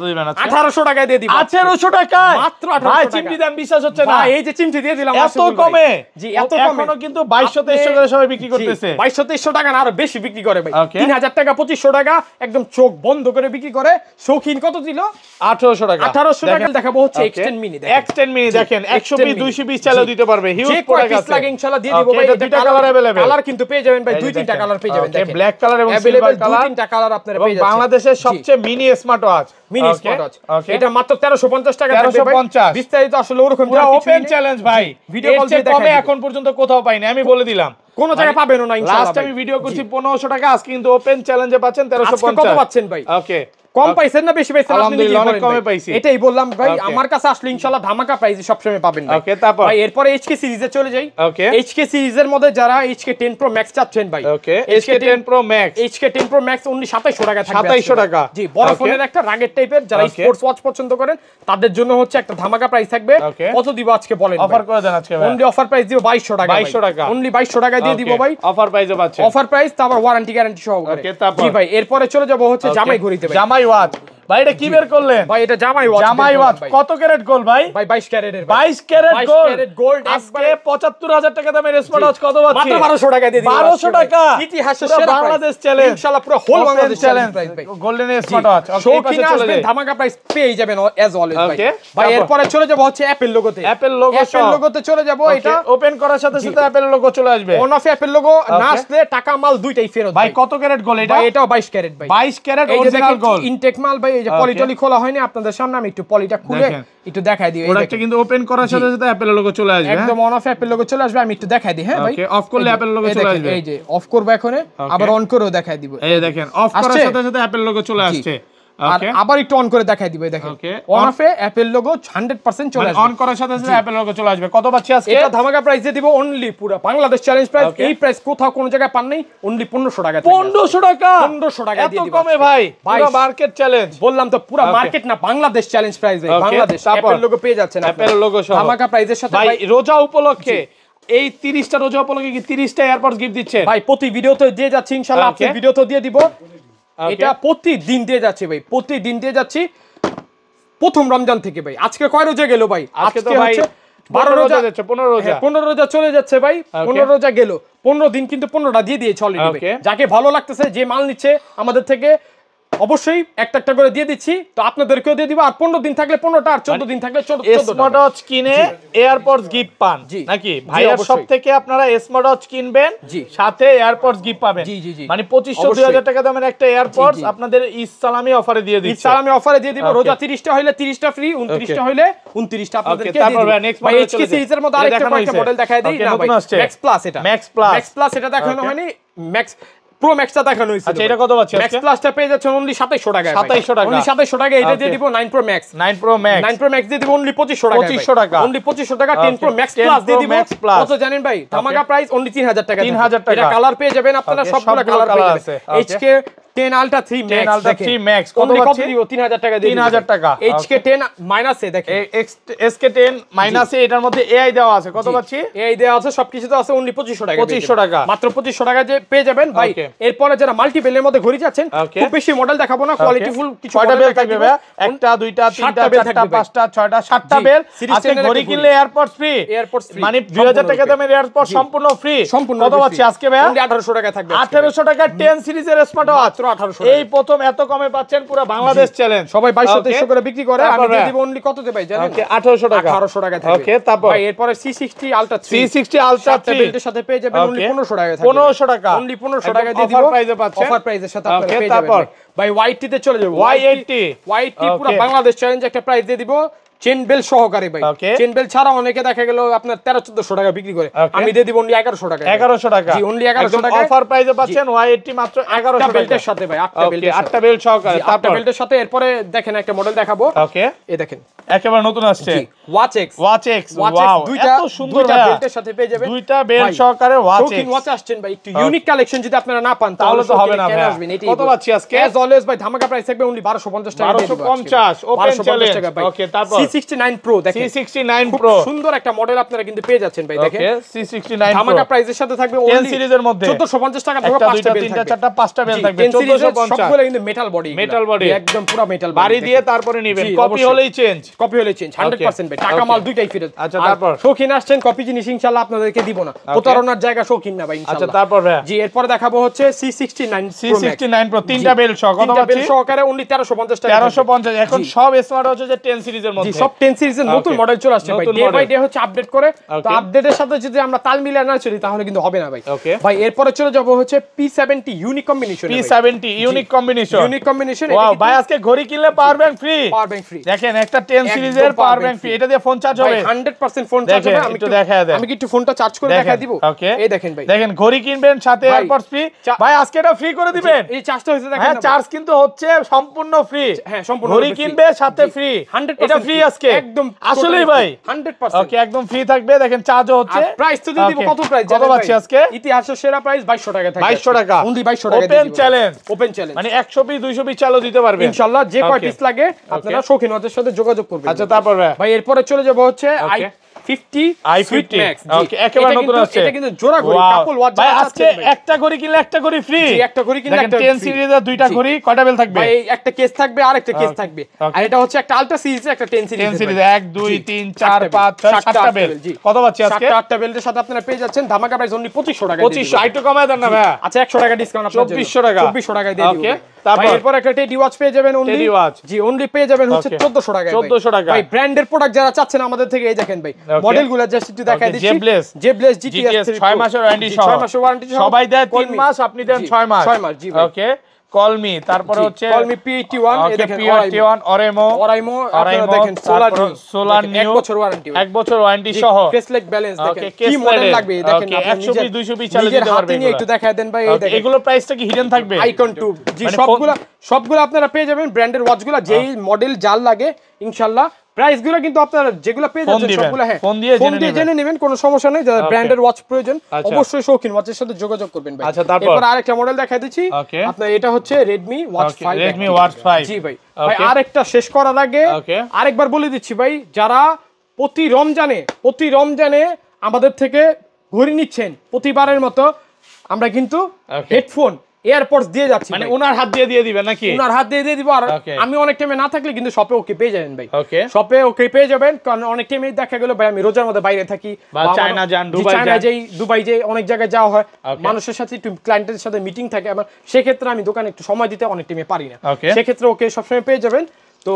[SPEAKER 1] 1800 টাকায় দিয়ে দিব
[SPEAKER 2] 1800 টাকায়
[SPEAKER 1] মাত্র 1800 টাকা
[SPEAKER 2] ভাই চিমটি দাম বিশ্বাস হচ্ছে না
[SPEAKER 1] ভাই এই যে চিমটি দিয়ে দিলাম
[SPEAKER 2] এত কমে
[SPEAKER 1] জি এত কমে
[SPEAKER 2] এখনো কিন্তু 2200 করে সবাই বিক্রি করতেছে
[SPEAKER 1] 2200 টাকা না আরো বেশি বিক্রি করে ভাই 3000 টাকা 2500 টাকা একদম চোখ বন্ধ করে বিক্রি করে শৌখিন কত দিল
[SPEAKER 2] 1800 টাকা
[SPEAKER 1] 1800 টাকা দেখাবো হচ্ছে এক্সটেন্ড মিনি
[SPEAKER 2] দেখেন 100 পিস 200 পিস চাইলেও দিতে পারবে হিউজ প্রোডাক্ট আছে
[SPEAKER 1] লাগে ইনশাআল্লাহ দিয়ে দিব ভাই
[SPEAKER 2] এটা দুইটা কালার अवेलेबल
[SPEAKER 1] কালার কিন্তু পেয়ে যাবেন ভাই দুই তিনটা কালার পেয়ে যাবেন দেখেন
[SPEAKER 2] ব্ল্যাক কালার এবং সিলভার কালার
[SPEAKER 1] তিনটা কালার আপনারা পেয়ে যাচ্ছেন
[SPEAKER 2] বাংলাদেশের সবচেয়ে মিনি স্মার্ট ওয়াচ
[SPEAKER 1] এটা মাত্র 1350 টাকা থাকবে ভাই বিস্তারিত আসলে ওরকম
[SPEAKER 2] পুরো ওপেন চ্যালেঞ্জ ভাই ভিডিও কল দিয়ে কমে এখন পর্যন্ত কোথাও পাইনি আমি বলে দিলাম
[SPEAKER 1] কোন জায়গায় পাবেন না ইনশাআল্লাহ
[SPEAKER 2] লাস্ট আমি ভিডিও করছি 1500 টাকা আজকে কিন্তু ওপেন চ্যালেঞ্জে পাচ্ছেন 1350
[SPEAKER 1] কত পাচ্ছেন ভাই
[SPEAKER 2] ওকে
[SPEAKER 1] কম পাইছেন না বেশি পাইছেন আপনি নিজেই
[SPEAKER 2] অনেক কমে পাইছি
[SPEAKER 1] এটাই বললাম ভাই আমার কাছে আসলে ইনশাআল্লাহ ধামাকা প্রাইসে সব সময় পাবেন ভাই
[SPEAKER 2] ওকে তারপর
[SPEAKER 1] ভাই এরপরে HK সিরিজে চলে যাই
[SPEAKER 2] ওকে
[SPEAKER 1] HK সিরিজের মধ্যে যারা HK10 Pro Max চাচ্ছেন ভাই
[SPEAKER 2] ওকে HK10 Pro Max
[SPEAKER 1] HK10 Pro Max only 2700 টাকা থাকবে
[SPEAKER 2] 2700 টাকা
[SPEAKER 1] জি বড় ফোনের একটা রাগের টাইপের যারা স্পোর্টস ওয়াচ পছন্দ করেন তাদের জন্য হচ্ছে একটা ধামাকা প্রাইস থাকবে কত দিব আজকে বলেন
[SPEAKER 2] অফার করে দেন আজকে ভাই
[SPEAKER 1] only অফার প্রাইস দিব 2200 টাকা
[SPEAKER 2] 2200 টাকা
[SPEAKER 1] only 2200 টাকা দিয়ে দিব ভাই
[SPEAKER 2] অফার প্রাইসে পাচ্ছেন
[SPEAKER 1] অফার প্রাইস তারপর ওয়ারেন্টি গ্যারান্টি সহকারে জি ভাই এরপরে চলে যাব হচ্ছে জামাই ঘড়িতে ভাই
[SPEAKER 2] জামাই ওয়াচ ভাই এটা কি বের করলেন
[SPEAKER 1] ভাই এটা জামাই
[SPEAKER 2] ওয়াচ কত ক্যারেট গোল্ড ভাই
[SPEAKER 1] ভাই 22 ক্যারেটের
[SPEAKER 2] 22 ক্যারেট গোল্ড আজকে 75000 টাকা দামের স্মার্ট ওয়াচ কত পাচ্ছি
[SPEAKER 1] মাত্র 1200 টাকা দিয়ে দিই
[SPEAKER 2] 1200 টাকা
[SPEAKER 1] ইতিহাসের সেরা
[SPEAKER 2] বাংলাদেশ চ্যালেঞ্জ
[SPEAKER 1] ইনশাআল্লাহ পুরো হোল বাংলাদেশ চ্যালেঞ্জ প্রাইস ভাই
[SPEAKER 2] গোল্ডেন স্মার্ট ওয়াচ
[SPEAKER 1] ওকে পাশে চলে যাবেন ধামাকা প্রাইস পেয়ে যাবেন অ্যাজ অলওয়েজ ভাই ভাই এরপরে চলে যাব হচ্ছে অ্যাপল লোগোতে
[SPEAKER 2] অ্যাপল লোগোতে
[SPEAKER 1] চলে যাব এটা
[SPEAKER 2] ওপেন করার সাথে সাথে অ্যাপল লোগো চলে আসবে
[SPEAKER 1] অন অফ অ্যাপল লোগো না আসলে টাকা মাল দুইটাই ফেরত
[SPEAKER 2] ভাই কত ক্যারেট গোল্ড এটা
[SPEAKER 1] ভাই এটাও 22 ক্যারেট ভাই
[SPEAKER 2] 22 ক্যারেট অরিজিনাল গোল্ড
[SPEAKER 1] ইনটেক মাল ভাই এই যে পলিটলি খোলা হয়নি আপনাদের সামনে আমি একটু পলিটা খুলে একটু দেখাই দিই
[SPEAKER 2] প্রোডাক্টটা কিন্তু ওপেন করার সাথে সাথে অ্যাপল লোগো চলে আসবে
[SPEAKER 1] একদম অন অফ অ্যাপল লোগো চলে আসবে আমি একটু দেখাই দিই হ্যাঁ ভাই
[SPEAKER 2] ওকে অফ করলে অ্যাপল লোগো চলে আসবে
[SPEAKER 1] এই যে অফ করব এখন আবার অন করেও দেখাই দিব
[SPEAKER 2] এই দেখেন অফ করার সাথে সাথে অ্যাপল লোগো চলে আসছে
[SPEAKER 1] আর আবার একটু অন করে দেখাই দিব দেখেন অন অফে অ্যাপল লোগো 100% চলে আসবে
[SPEAKER 2] অন করার সাথে সাথে অ্যাপল লোগো চলে আসবে কত পাচ্ছি আজকে
[SPEAKER 1] এটা ধামাকা প্রাইস দিয়ে দিব অনলি পুরো বাংলাদেশ চ্যালেঞ্জ প্রাইস এই প্রাইস কোথাও কোন জায়গায় পান নাই অনলি 1500 টাকা
[SPEAKER 2] 1500 টাকা
[SPEAKER 1] 1500 টাকা দিয়ে দিব
[SPEAKER 2] এত কমে ভাই পুরো মার্কেট চ্যালেঞ্জ
[SPEAKER 1] বললাম তো পুরো মার্কেট না বাংলাদেশ চ্যালেঞ্জ প্রাইস ভাই বাংলাদেশ অ্যাপল লোগো পেয়ে যাচ্ছেন
[SPEAKER 2] অ্যাপল লোগো সহ
[SPEAKER 1] ধামাকা প্রাইসের সাথে
[SPEAKER 2] ভাই রোজা উপলক্ষে এই 30টা রোজা উপলক্ষে কি 30টা এয়ারপডস গিফট দিচ্ছেন
[SPEAKER 1] ভাই প্রতি ভিডিওতে দিয়ে যাচ্ছি ইনশাআল্লাহ আপনি ভিডিওতে দিয়ে দিব এটা প্রতিদিন দিয়ে যাচ্ছে ভাই প্রতিদিন দিয়ে যাচ্ছি প্রথম রমজান থেকে ভাই আজকে কয় রোজা গেল ভাই
[SPEAKER 2] আজকে তো ভাই 12 রোজা যাচ্ছে
[SPEAKER 1] 15 রোজা চলে যাচ্ছে ভাই 15 রোজা গেল 15 দিন কিন্তু 15টা দিয়ে দিয়েছে অলরেডি যাকে ভালো লাগতেছে যে মাল নিচ্ছে আমাদের থেকে অবশ্যই একটা একটা করে দিয়ে দিচ্ছি তো আপনাদেরকেও দিয়ে দিব আর 15 দিন থাকলে 15টা আর 14 দিন থাকলে 14টা
[SPEAKER 2] স্মার্ট ওয়াচ কিনে এয়ারপডস গিফট পান নাকি ভাইয়ার সব থেকে আপনারা স্মার্ট ওয়াচ কিনবেন সাথে এয়ারপডস গিফট পাবেন মানে 2500 2000 টাকা দামের একটা এয়ারপডস আপনাদের ইসলামি অফারে দিয়ে দিচ্ছি
[SPEAKER 1] ইসলামি অফারে দিয়ে দিব রোজা 30টা হইলে 30টা ফ্রি 29টা হইলে 29টা আপনাদেরকে দিয়ে দিব ভাই HK সিরিজের মধ্যে আরেকটা মডেল দেখায় দেই না ভাই ম্যাক্স প্লাস এটা ম্যাক্স প্লাস এটা দেখানো হয়নি ম্যাক্স প্রো ম্যাক্সটা দেখানো হইছে
[SPEAKER 2] আচ্ছা এটা কত পাচ্ছি
[SPEAKER 1] ম্যাক্স প্লাসটা পেয়ে যাচ্ছে অনলি 2700 টাকায়
[SPEAKER 2] 2700 টাকা
[SPEAKER 1] অনলি 2700 টাকা এটা দিয়ে দিব 9 প্রো ম্যাক্স
[SPEAKER 2] 9 প্রো ম্যাক্স
[SPEAKER 1] দিয়ে দিব অনলি 2500 টাকা
[SPEAKER 2] 2500 টাকা
[SPEAKER 1] অনলি 2500 টাকা 10 প্রো ম্যাক্স প্লাস দিয়ে দিব কত জানেন ভাই ধামাকা প্রাইস অনলি 3000 টাকা
[SPEAKER 2] 3000 টাকা
[SPEAKER 1] এটা কালার পেয়ে যাবেন আপনারা সবগুলা কালার পেয়ে যাবেন HK 10 Ultra 3 Max
[SPEAKER 2] 10 Ultra 3 Max কত
[SPEAKER 1] কত
[SPEAKER 2] পাচ্ছি
[SPEAKER 1] দিব 3000 টাকা দিয়ে
[SPEAKER 2] 3000 টাকা
[SPEAKER 1] HK10 মাইনাসে দেখেন
[SPEAKER 2] SK10 মাইনাসে এটার মধ্যে AI দেওয়া আছে কত পাচ্ছি
[SPEAKER 1] এই দেওয়া আছে সবকিছু তো আছে অনলি 2500 টাকা
[SPEAKER 2] 2500 টাকা
[SPEAKER 1] মাত্র 2500 টাকা যে পেয়ে যাবেন ভাই এরপরে যারা মাল্টিপেলের মধ্যে ঘড়ি যাচ্ছেন খুব বেশি মডেল দেখাবো না কোয়ালিটি ফুল কিছু
[SPEAKER 2] কয়টা বেল থাকবে ভাই একটা দুইটা তিনটা চারটা পাঁচটা ছয়টা সাতটা বেল আজকে ঘড়ি কিনলে এয়ারপডস ফ্রি মানে 2000 টাকা দামের এয়ারপডস সম্পূর্ণ ফ্রি কত পাচ্ছি আজকে ভাই
[SPEAKER 1] অনলি 1800 টাকা থাকবে
[SPEAKER 2] 1800 টাকা 10 সিরিজের স্মার্ট ওয়াচ
[SPEAKER 1] মাত্র 1800
[SPEAKER 2] এই প্রথম এত কমে পাচ্ছেন পুরো বাংলাদেশ চ্যালেঞ্জ
[SPEAKER 1] সবাই 2200 করে বিক্রি করে আমি দিয়ে দিব অনলি কততে ভাই জানেন
[SPEAKER 2] ওকে 1800 টাকা
[SPEAKER 1] 1800 টাকা থাকবে
[SPEAKER 2] ওকে তারপর
[SPEAKER 1] ভাই এরপরে C60 Ultra 3
[SPEAKER 2] C60 Ultra 3
[SPEAKER 1] বেল্টের সাথে পেয়ে যাবেন অনলি 1500 টাকা থাকবে
[SPEAKER 2] 1500 টাকা
[SPEAKER 1] অনলি 1500 টাকা দিয়ে দিব
[SPEAKER 2] অফার প্রাইসে পাচ্ছেন
[SPEAKER 1] অফার প্রাইসের সাথে আপনারা পেয়ে
[SPEAKER 2] তারপর
[SPEAKER 1] যাবেন ভাই Y80 তে চলে যাব Y80 পুরো বাংলাদেশ চ্যালেঞ্জ একটা প্রাইস দিয়ে দিব চেন বেল সহকারে ভাই চেন বেল ছাড়া অনেকে দেখা গেল আপনার 1300-1400 টাকা বিক্রি করে আমি দিয়ে দিব অনলি 1100 টাকা
[SPEAKER 2] 1100 টাকা
[SPEAKER 1] জি অনলি 1100 টাকা
[SPEAKER 2] অফার প্রাইসে পাচ্ছেন Y80 মাত্র 1100 টাকা
[SPEAKER 1] বেল্টের সাথে ভাই
[SPEAKER 2] 8টা বেল্ট সহকারে
[SPEAKER 1] তারপর বেল্টের সাথে এরপরে দেখেন একটা মডেল দেখাবো
[SPEAKER 2] ওকে
[SPEAKER 1] এই দেখেন
[SPEAKER 2] একেবারে নতুন আসছে
[SPEAKER 1] ওয়াচ এক্স
[SPEAKER 2] ওয়াও
[SPEAKER 1] দুইটা
[SPEAKER 2] এত সুন্দর
[SPEAKER 1] বেল্টের সাথে পেয়ে যাবেন
[SPEAKER 2] দুইটা বেল্ট সহকারে ওয়াচ এক্স
[SPEAKER 1] ওয়াচ আসছেন ভাই একটু ইউনিক কালেকশন যদি আপনারা না পান
[SPEAKER 2] তাহলে তো হবে না ভাই কত পাচ্ছি আজকে
[SPEAKER 1] অ্যাজ অলওয়েজ ভাই ধামাকা প্রাইস থাকবে অনলি 1250 টাকা
[SPEAKER 2] 1250 ওপেন চ্যালেঞ্জ ওকে তারপর
[SPEAKER 1] C69 Pro দেখেন
[SPEAKER 2] C69 Pro
[SPEAKER 1] সুন্দর একটা মডেল আপনারা কিন্তু পেয়ে যাচ্ছেন ভাই দেখেন
[SPEAKER 2] ওকে C69 Pro
[SPEAKER 1] ধামাকা প্রাইসের সাথে থাকবে
[SPEAKER 2] 10 সিরিজের মধ্যে
[SPEAKER 1] 1450 টাকা ধরো 5টা বেল থাকবে
[SPEAKER 2] 3টা 4টা 5টা বেল থাকবে
[SPEAKER 1] 1450 সবগুলো কিন্তু মেটাল বডি একদম পুরো মেটাল
[SPEAKER 2] বাড়ি দিয়ে তারপরে নেবেন কপি হলেই চেঞ্জ
[SPEAKER 1] 100% ভাই টাকা মাল দুইটাই ফেরত
[SPEAKER 2] আচ্ছা তারপর
[SPEAKER 1] শৌখিন আসছেন কপি জিনিস ইনশাআল্লাহ আপনাদেরকে দিব না প্রতারণার জায়গা শৌখিন না ভাই ইনশাআল্লাহ
[SPEAKER 2] আচ্ছা তারপর
[SPEAKER 1] জি এরপর দেখাবো হচ্ছে C69
[SPEAKER 2] Pro তিনটা বেল সহ কত পাচ্ছি
[SPEAKER 1] সহকারে অনলি 1350 টাকা
[SPEAKER 2] 1350 এখন সব স্মার্ট হচ্ছে যে 10 সিরিজের মধ্যে
[SPEAKER 1] জি সব 10 সিরিজের নতুন মডেল চলে আসছে ভাই ডে বাই ডে হচ্ছে আপডেট করে তো আপডেটের সাথে যদি আমরা তাল মিলিয়ে না চলি তাহলে কিন্তু হবে না ভাই ভাই এরপর চলে যাব হচ্ছে P70 unique combination
[SPEAKER 2] unique combination wow ভাই আজকে ঘড়ি কিনলে পাওয়ার ব্যাংক ফ্রি দেখেন একটা 10 সিরিজের পাওয়ার ব্যাংক ফ্রি এটা দিয়ে ফোন চার্জ হবে
[SPEAKER 1] 100% ফোন চার্জ হবে আমি একটু দেখায় দেন আমি কি একটু ফোনটা চার্জ করে দেখায় দিব এই দেখেন ভাই
[SPEAKER 2] দেখেন ঘড়ি কিনবেন সাথে এয়ারপডস ফ্রি ভাই আজকে এটা ফ্রি করে দিবেন
[SPEAKER 1] এই চার্জটা হইছে দেখেন
[SPEAKER 2] হ্যাঁ চার্জ কিন্তু হচ্ছে সম্পূর্ণ ফ্রি
[SPEAKER 1] হ্যাঁ সম্পূর্ণ
[SPEAKER 2] ঘড়ি কিনবে সাথে ফ্রি
[SPEAKER 1] 100%
[SPEAKER 2] এটা ফ্রি আজকে
[SPEAKER 1] একদম
[SPEAKER 2] আসলেই ভাই
[SPEAKER 1] 100%
[SPEAKER 2] ওকে একদম ফ্রি থাকবে দেখেন চার্জও হচ্ছে
[SPEAKER 1] প্রাইস তো দিয়ে দিব কত প্রাইস
[SPEAKER 2] কত পাচ্ছি আজকে
[SPEAKER 1] ইতিহাসের সেরা প্রাইস 2200 টাকা থাকবে
[SPEAKER 2] 2200 টাকা
[SPEAKER 1] অনলি 2200 টাকা
[SPEAKER 2] ওপেন চ্যালেঞ্জ
[SPEAKER 1] মানে
[SPEAKER 2] 100 পিস 200 পিস চালও দিতে পারবেন
[SPEAKER 1] ইনশাআল্লাহ যে কয় পিস লাগে আপনারা শৌখিন ওদের সাথে যোগাযোগ করবেন
[SPEAKER 2] আচ্ছা তারপর
[SPEAKER 1] ভাই এরপরে চলে যাব হচ্ছে i50 Max
[SPEAKER 2] ওকে একেবারে নতুন আছে
[SPEAKER 1] এটা কিন্তু জোড়া ঘড়ি কাপল ওয়াচ
[SPEAKER 2] ভাই আজকে একটা ঘড়ি কিনলে একটা ঘড়ি ফ্রি
[SPEAKER 1] জি একটা ঘড়ি কিনলে একটা
[SPEAKER 2] 10 সিরিজের দুইটা ঘড়ি কয়টা বেল থাকবে
[SPEAKER 1] ভাই একটা কেস থাকবে আর একটা কেস থাকবে আর এটা হচ্ছে একটা আলট্রা সিরিজ একটা 10 সিরিজ
[SPEAKER 2] 10 সিরিজ 1 2 3 4 5 6 7টা বেল কত পাচ্ছি আজকে
[SPEAKER 1] 7টা বেলের সাথে আপনারা পেয়ে যাচ্ছেন ধামাকা প্রাইস অনলি 2500 টাকা
[SPEAKER 2] 2500 একটু কমায় দেন না ভাই
[SPEAKER 1] আচ্ছা 100 টাকা ডিসকাউন্ট আপনাদের
[SPEAKER 2] 2400 টাকা
[SPEAKER 1] 2400 টাকা দিয়ে দিব
[SPEAKER 2] ওকে তারপর
[SPEAKER 1] এরপর একটা টেডি ওয়াচ পেয়ে যাবেন অনলি জি অনলি পেয়ে যাবেন হচ্ছে 1400 টাকা
[SPEAKER 2] 1400 টাকা
[SPEAKER 1] ভাই ব্র্যান্ডের প্রোডাক্ট যারা চাচ্ছেন আমাদের থেকে এই দেখেন ভাই মডেলগুলো জাস্ট একটু দেখাই দিচ্ছি জেবলেস GTS
[SPEAKER 2] 6 মাসের ওয়ারেন্টি সহ
[SPEAKER 1] 6 মাসের ওয়ারেন্টি সহ
[SPEAKER 2] সবাই দেয় 3 মাস আপনি দেন 6 মাস
[SPEAKER 1] 6 মাস জি ভাই
[SPEAKER 2] ওকে কলমি তারপরে হচ্ছে
[SPEAKER 1] কলমি P81 এই দেখেন
[SPEAKER 2] P81 অরেমো
[SPEAKER 1] আপনারা দেখেন
[SPEAKER 2] সোলার নিউ
[SPEAKER 1] 1 বছর ওয়ারেন্টি
[SPEAKER 2] 1 বছর ওয়ারেন্টি সহ
[SPEAKER 1] ফেসলেক ব্যালেন্স দেখেন কি মডেল লাগবে দেখেন আপনি
[SPEAKER 2] 100 পিস 200 পিস চালিয়ে দিতে পারবেন
[SPEAKER 1] একটু দেখায় দেন ভাই এই দেখেন
[SPEAKER 2] এগুলো প্রাইসটা কি হিডেন থাকবে
[SPEAKER 1] আইকন 2 জি সবগুলো আপনারা পেয়ে যাবেন ব্র্যান্ডের ওয়াচগুলো যেই মডেল জাল লাগে ইনশাআল্লাহ প্রাইসগুলো কিন্তু আপনারা যেগুলো পেয়ে যাচ্ছেন সবগুলো হ্যাঁ ফোন দিয়ে জেনে নেবেন কোনো সমস্যা নেই যারা ব্র্যান্ডের ওয়াচ প্রয়োজন অবশ্যই শৌখিন ওয়াচের সাথে যোগাযোগ করবেন ভাই
[SPEAKER 2] আচ্ছা তারপর
[SPEAKER 1] এরপর আরেকটা মডেল দেখাই দিচ্ছি আপনার এটা হচ্ছে Redmi Watch 5 জি ভাই ভাই আরেকটা শেষ করার আগে আরেকবার বলে দিচ্ছি ভাই যারা প্রতি রমজানে আমাদের থেকে ঘড়ি নিচ্ছেন প্রতিবারের মতো আমরা কিন্তু হেডফোন এয়ারপডস দিয়ে যাচ্ছি
[SPEAKER 2] মানে ওনার হাত দিয়ে দিবেন নাকি
[SPEAKER 1] ওনার হাত দিয়ে দিব আর আমি অনেক টাইমে না থাকলে কিন্তু শপে ওকে পেয়ে যাবেন ভাই শপে ওকে পেয়ে যাবেন কারণ অনেক টাইমে দেখা গেল ভাই আমি রোজার মধ্যে বাইরে থাকি
[SPEAKER 2] বা চায়না যান
[SPEAKER 1] দুবাই যাই অনেক জায়গায় যাওয়া হয় মানুষের সাথে একটু ক্লায়েন্টের সাথে মিটিং থাকে আমার সেক্ষেত্রে আমি দোকানে একটু সময় দিতে অনেক টাইমে পারি না সেক্ষেত্রে ওকে সবসময় পেয়ে যাবেন তো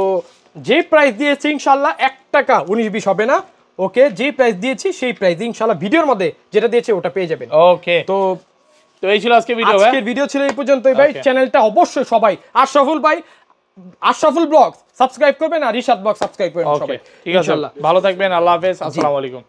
[SPEAKER 1] যে প্রাইস দিয়েছি ইনশাআল্লাহ 1 টাকা 19-20 হবে না ওকে যে প্রাইস দিয়েছি সেই প্রাইস ইনশাআল্লাহ ভিডিওর মধ্যে যেটা দিয়েছি ওটা পেয়ে যাবেন
[SPEAKER 2] ওকে তো এই ছিল আজকের
[SPEAKER 1] ভিডিও ছিল এই পর্যন্তই ভাই চ্যানেলটা অবশ্যই সবাই আশরাফুল ব্লগ সাবস্ক্রাইব করবেন আর রিশাদ ব্লগ সাবস্ক্রাইব করবেন সবাই
[SPEAKER 2] ঠিক আছে ভালো থাকবেন আল্লাহ হাফেজ আসসালামু আলাইকুম